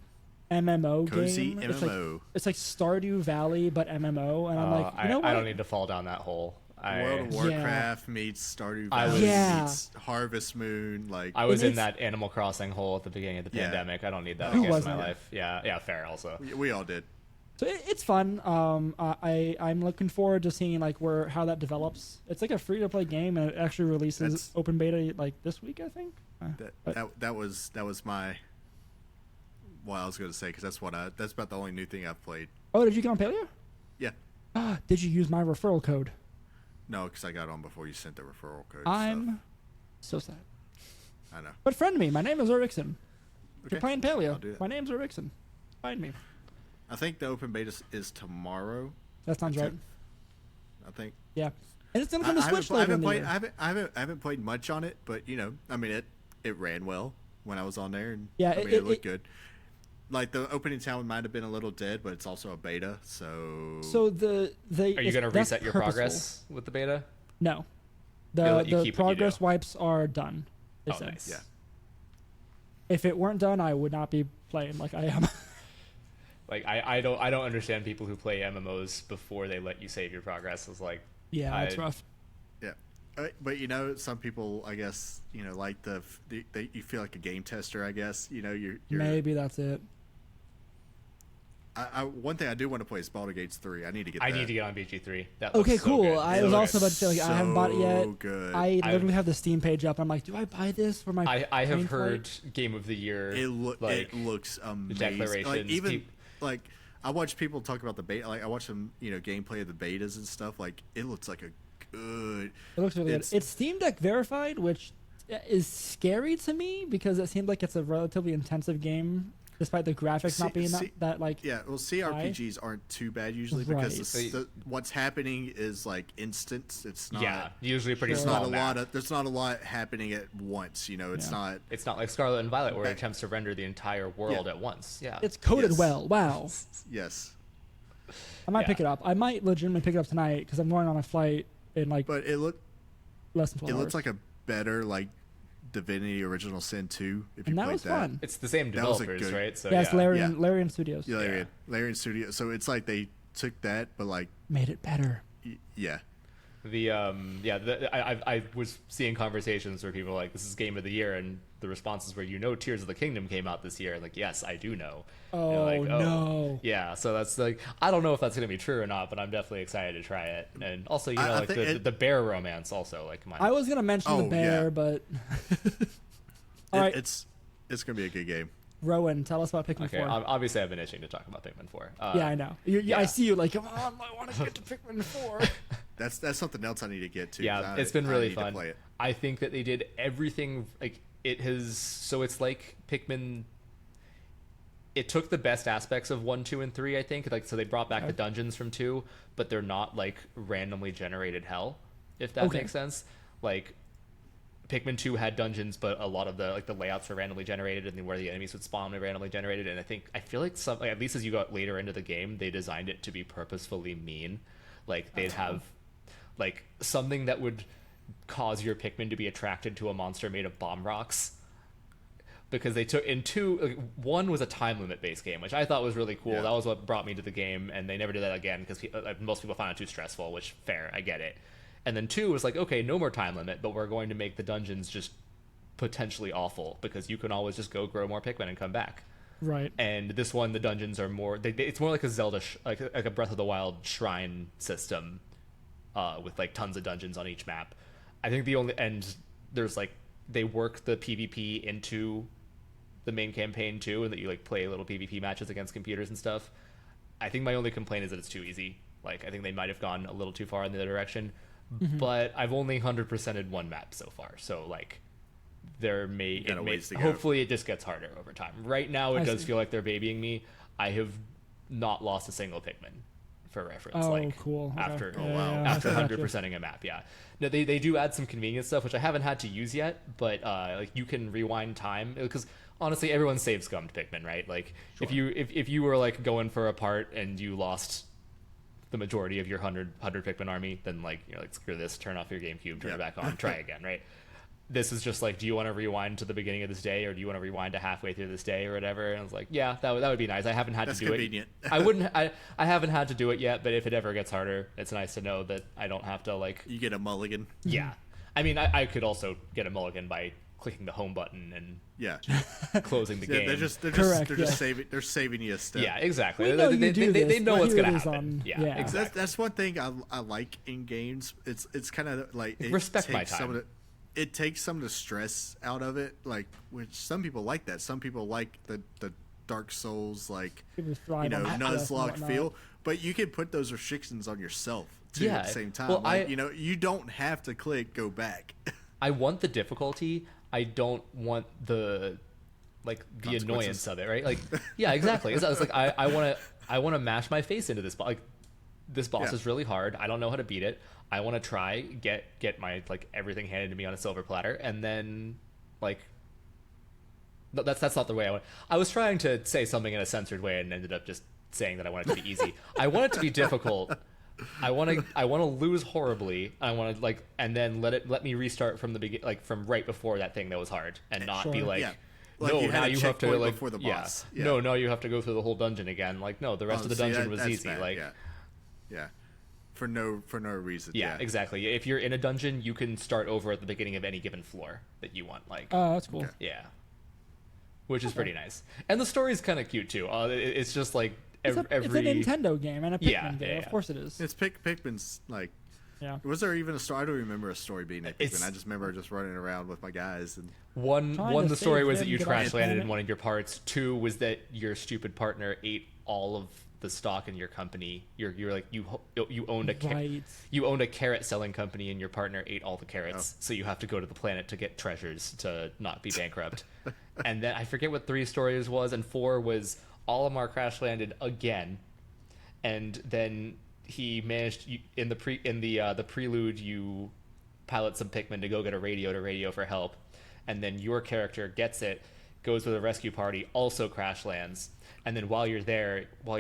MMO game. MMO. It's like Stardew Valley but MMO, and I'm like, you know what? I don't need to fall down that hole. World of Warcraft meets Stardew Valley meets Harvest Moon. Like I was in that Animal Crossing hole at the beginning of the pandemic. I don't need that again in my life. Yeah, fair. Also, we all did. So it's fun. I'm looking forward to seeing like how that develops. It's like a free to play game, and it actually releases open beta like this week, I think. That was my. Well, I was going to say because that's about the only new thing I've played. Oh, did you get on Palia? Yeah. Did you use my referral code? No, because I got on before you sent the referral code. I'm so sad. I know. But friend me. My name is Urvixen. If you're playing I'll do Paleo, that. my name's Urvixen. Find me. I think the open beta is tomorrow. That sounds right. I think. Yeah. And it's going to come to Switch later in the year. I haven't played much on it, but I mean, it ran well when I was on there, and it looked good. Like the opening sound might have been a little dead, but it's also a beta, so. So are you going to reset your progress with the beta? No, the progress wipes are done. Oh, nice. Yeah. If it weren't done, I would not be playing like I am. Like I don't understand people who play MMOs before they let you save your progress. It's like it's rough. Yeah, but some people, I guess, like you feel like a game tester. I guess you're maybe that's it. One thing I do want to play is Baldur's Gate 3. I need to get on BG3. Okay, cool. So I was also about to say, I haven't bought it yet. Good. I literally have the Steam page up. I'm like, do I buy this for my? I have heard Game of the Year. It looks amazing. Declarations. Like even I watch people talk about the beta. Like I watch some gameplay of the betas and stuff. Like it looks like a good. It looks really good. It's Steam Deck verified, which is scary to me because it seems like it's a relatively intensive game. Despite the graphics not being that like CRPGs aren't too bad usually because what's happening is like instant. It's not usually pretty small. There's not a lot happening at once. It's not. It's not like Scarlet and Violet where it attempts to render the entire world at once. Yeah, it's coded well. Wow. Yes. I might pick it up. I might legitimately pick it up tonight because I'm going on a flight in like. But it less than 12 hours. It looks like a better like Divinity Original Sin 2 if you and that played was fun. It's the same developers, right? So it's Larian Studios. Yeah, Larian Studios. So it's like they took that but like made it better. Yeah. I was seeing conversations where people were like, this is Game of the Year, and the responses were, Tears of the Kingdom came out this year. Like, yes, I do know. No. Yeah, so that's like, I don't know if that's going to be true or not, but I'm definitely excited to try it. And also, the bear romance also. Like, I was going to mention the bear, but... All right. It's going to be a good game. Rowan, tell us about Pikmin 4. Obviously, I've been itching to talk about Pikmin 4. Yeah, I know. I see you like, come on, I want to get to Pikmin 4. That's something else I need to get to. Yeah, it's been really fun. I think that they did everything. Like it has. So it's like Pikmin. It took the best aspects of 1, 2, and 3. I think so they brought back the dungeons from 2, but they're not like randomly generated hell. If that makes sense. Like Pikmin 2 had dungeons, but a lot of the layouts were randomly generated, and where the enemies would spawn were randomly generated. And I feel like at least as you got later into the game, they designed it to be purposefully mean. Like they'd have like something that would cause your Pikmin to be attracted to a monster made of bomb rocks because they took in two. Like, one was a time limit based game, which I thought was really cool. Yeah. That was what brought me to the game, and they never did that again because most people found it too stressful. Which fair, I get it. And then 2 was like, okay, no more time limit, but we're going to make the dungeons just potentially awful because you can always just go grow more Pikmin and come back. Right. And this one, the dungeons are more. It's more like a Zelda, like a Breath of the Wild shrine system, with like tons of dungeons on each map. I think there's like they work the PvP into the main campaign too, and that you like play little PvP matches against computers and stuff. I think my only complaint is that it's too easy. Like I think they might have gone a little too far in the other direction. But I've only 100%ed one map so far, so like hopefully it just gets harder over time. Right now it does feel like they're babying me. I have not lost a single Pikmin, for reference. Cool. After Okay. after 100%ing a map. No, they do add some convenience stuff, which I haven't had to use yet, but like you can rewind time, because honestly everyone save scummed Pikmin, right? Like if you were like going for a part and you lost the majority of your 100 Pikmin army, then like you're like, screw this, turn off your GameCube, turn it back on, try again, right? This is just like, do you want to rewind to the beginning of this day, or do you want to rewind to halfway through this day or whatever? And I was like, yeah, that would be nice. I haven't had to do convenient. it. I haven't had to do it yet, but if it ever gets harder, it's nice to know that I don't have to like. You get a mulligan. Yeah, I mean, I could also get a mulligan by clicking the home button and closing the game. They're saving you a step. Yeah, exactly. They know what's gonna happen. Exactly. That's one thing I like in games. It's kind of like respect my time. It takes some of the stress out of it, like, which some people like that. Some people like the Dark Souls, like, Nuzlocke feel. But you can put those restrictions on yourself too at the same time. Well, you don't have to click go back. I want the difficulty. I don't want the annoyance of it, right? Like, yeah, exactly. It's like I want to mash my face into this boss. Like, this boss is really hard. I don't know how to beat it. I want to try get my like everything handed to me on a silver platter, and then like that's not the way I want. I was trying to say something in a censored way and ended up just saying that I want it to be easy. I want it to be difficult. I want to lose horribly. I want to and then let me restart from the beginning, like from right before that thing that was hard, and not be like. No, now you have to before the boss. No, you have to go through the whole dungeon again. Like, no, the rest of the dungeon was easy. Bad. Like, for no reason. Yeah, exactly. If you're in a dungeon, you can start over at the beginning of any given floor that you want. Like, oh, that's cool. Okay. Yeah, which is pretty nice, and the story's kind of cute too. It's just like it's a Nintendo game and a Pikmin game. Of course it is. It's Pikmin's like. Yeah. Was there even a story? I don't remember a story being at Pikmin. I just remember just running around with my guys. And one, the story was that you crash landed in one of your parts. 2 was that your stupid partner ate all of the stock in your company. You're like you owned a carrot selling company, and your partner ate all the carrots. So you have to go to the planet to get treasures to not be bankrupt. And then I forget what 3 stories was, and 4 was Olimar crash landed again, and then he managed in the prelude you pilot some Pikmin to go get a radio for help, and then your character gets it, goes with a rescue party, also crash lands, and then while you're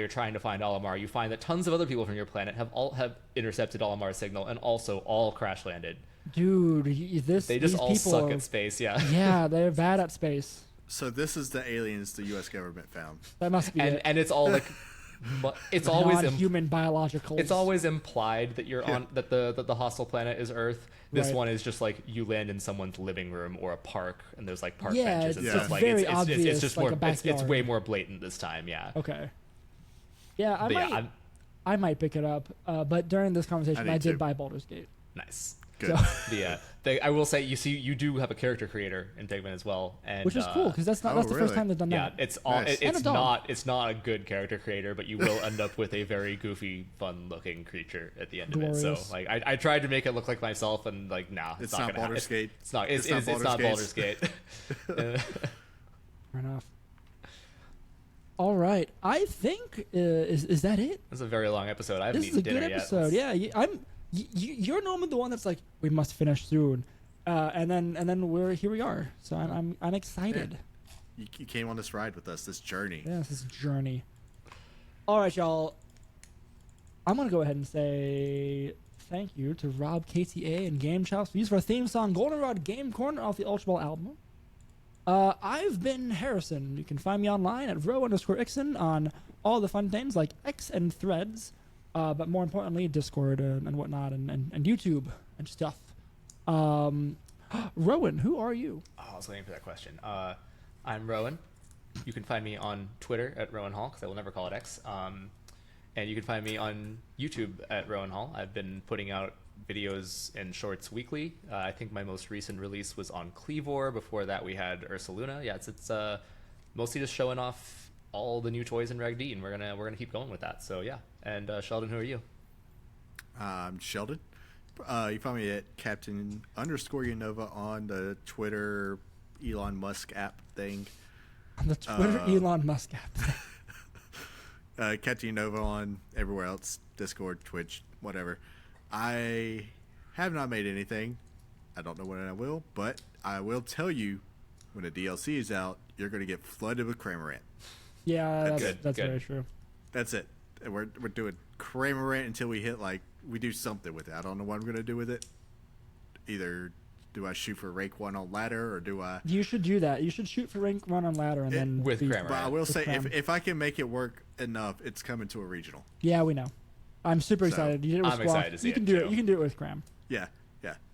trying to find Olimar, you find that tons of other people from your planet have intercepted Olimar's signal and also all crash landed. Dude, they just all suck at space. Yeah, they're bad at space. So this is the aliens the U.S. government found. That must be it. And it's all like. It's always non-human biologicals. It's always implied that you're on that the hostile planet is Earth. This one is just like you land in someone's living room or a park, and there's like park benches and stuff. Like very obvious. It's just like more. It's way more blatant this time. Yeah. Okay. Yeah, I might pick it up. But during this conversation, I did buy Baldur's Gate. Nice. Good. So. I will say, you do have a character creator in Pikmin as well, and which is cool because that's the first time they've done that. Yeah, it's not a good character creator, but you will end up with a very goofy, fun-looking creature at the end of it. So like, I tried to make it look like myself, and like, nah, it's not Baldur's Gate. It's not Baldur's Gate. Fair enough. All right, I think is that it? This is a very long episode. I haven't eaten dinner yet. This is a good episode. Yeah, you're normally the one that's like, we must finish soon, and then here we are. So I'm excited. Yeah. You came on this ride with us, this journey. Yeah, this journey. All right, y'all. I'm gonna go ahead and say thank you to RobKTA and Game Chops for use for our theme song, Goldenrod Game Corner, off the Ultraball album. I've been Harrison. You can find me online at @row_Ixon on all the fun things like X and Threads, but more importantly, Discord and whatnot, and YouTube and stuff. Rowan, who are you? Oh, I was waiting for that question. I'm Rowan. You can find me on Twitter at Rowan Hall, because I will never call it X. And you can find me on YouTube at Rowan Hall. I've been putting out videos and shorts weekly. I think my most recent release was on Cleavor. Before that, we had Ursaluna. Yeah, it's mostly just showing off all the new toys in Reg D, and we're gonna keep going with that. So yeah. And Sheldon, who are you? I'm Sheldon. You find me at Captain_Unova on the Twitter Elon Musk app thing. On the Twitter Elon Musk app. Captain Unova on everywhere else, Discord, Twitch, whatever. I have not made anything. I don't know when I will, but I will tell you when the DLC is out, you're going to get flooded with Cramorant. Yeah, that's very true. That's it. We're doing Cramorant until we hit, we do something with it. I don't know what I'm going to do with it. Either do I shoot for rank 1 on ladder, or do I... You should do that. You should shoot for rank 1 on ladder and then... With Cramorant. But I will say, if I can make it work enough, it's coming to a regional. Yeah, we know. I'm super excited. You did it with I'm Squawk. excited to see you can it, do too. it. You can do it with Cram. Yeah,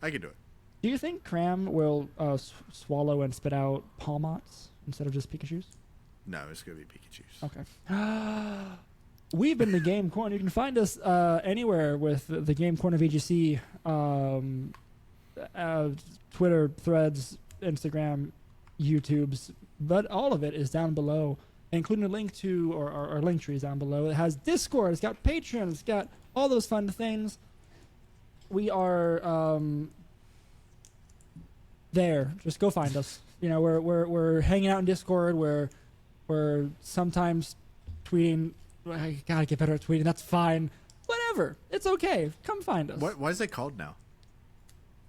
I can do it. Do you think Cram will swallow and spit out Palmots instead of just Pikachus? No, it's going to be Pikachu's. Okay. We've been the Game Corner. You can find us anywhere with the Game Corner VGC, Twitter, Threads, Instagram, YouTube's, but all of it is down below, including a link to our link tree is down below. It has Discord, it's got Patreon, it's got all those fun things. We are there. Just go find us. You know, we're hanging out in Discord. We're sometimes tweeting. I gotta get better at tweeting. That's fine. Whatever. It's okay. Come find us. What is it called now?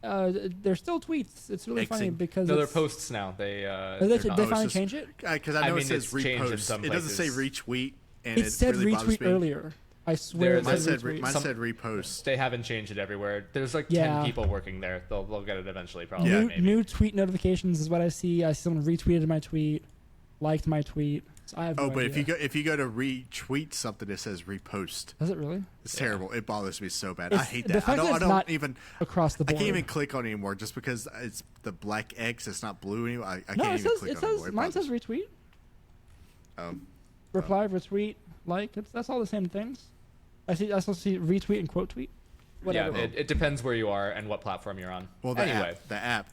They're still tweets. It's really funny because they're posts now. They finally change it. Because I know it says it's changed in repost. some It doesn't say places. retweet, and It said really bothers retweet me. earlier. I swear it Mine said said retweet. mine said repost. They haven't changed it everywhere. There's 10 people working there. They'll get it eventually, probably. Yeah. Maybe. New tweet notifications is what I see. I see someone retweeted my tweet, liked my tweet. So I have no But idea. if you go to retweet something that says repost, Does it really? it's terrible. It bothers me so bad. I It's- hate the that. fact that I it's don't not even across the I board. can't even click on it anymore just because it's the black X. It's not blue anymore. I No, can't it even says click it on it anymore. says mine says retweet, reply, retweet, like. That's all the same things. I also see retweet and quote tweet. Whatever. Yeah, it depends where you are and what platform you're on. Well, anyway, the app.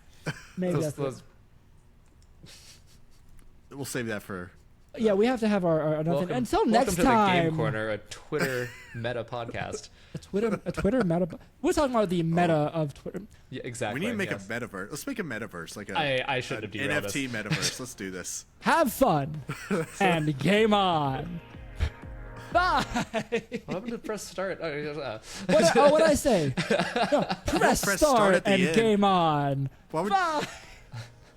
Maybe that's it. We'll save that for. Yeah, we have to have our another thing. Until next welcome time. to the Game Corner, a Twitter meta podcast. A Twitter meta. We're talking about the meta of Twitter. Yeah, exactly. We need to make yes. a metaverse. Let's make a metaverse, like a I should have derailed us. NFT metaverse. Let's do this. Have fun and game on. Bye. What happened to press start? What I say? No, press start at the and end. game on. Why would, Bye.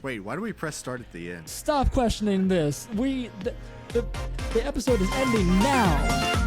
wait, why do we press start at the end? Stop questioning this. The episode is ending now.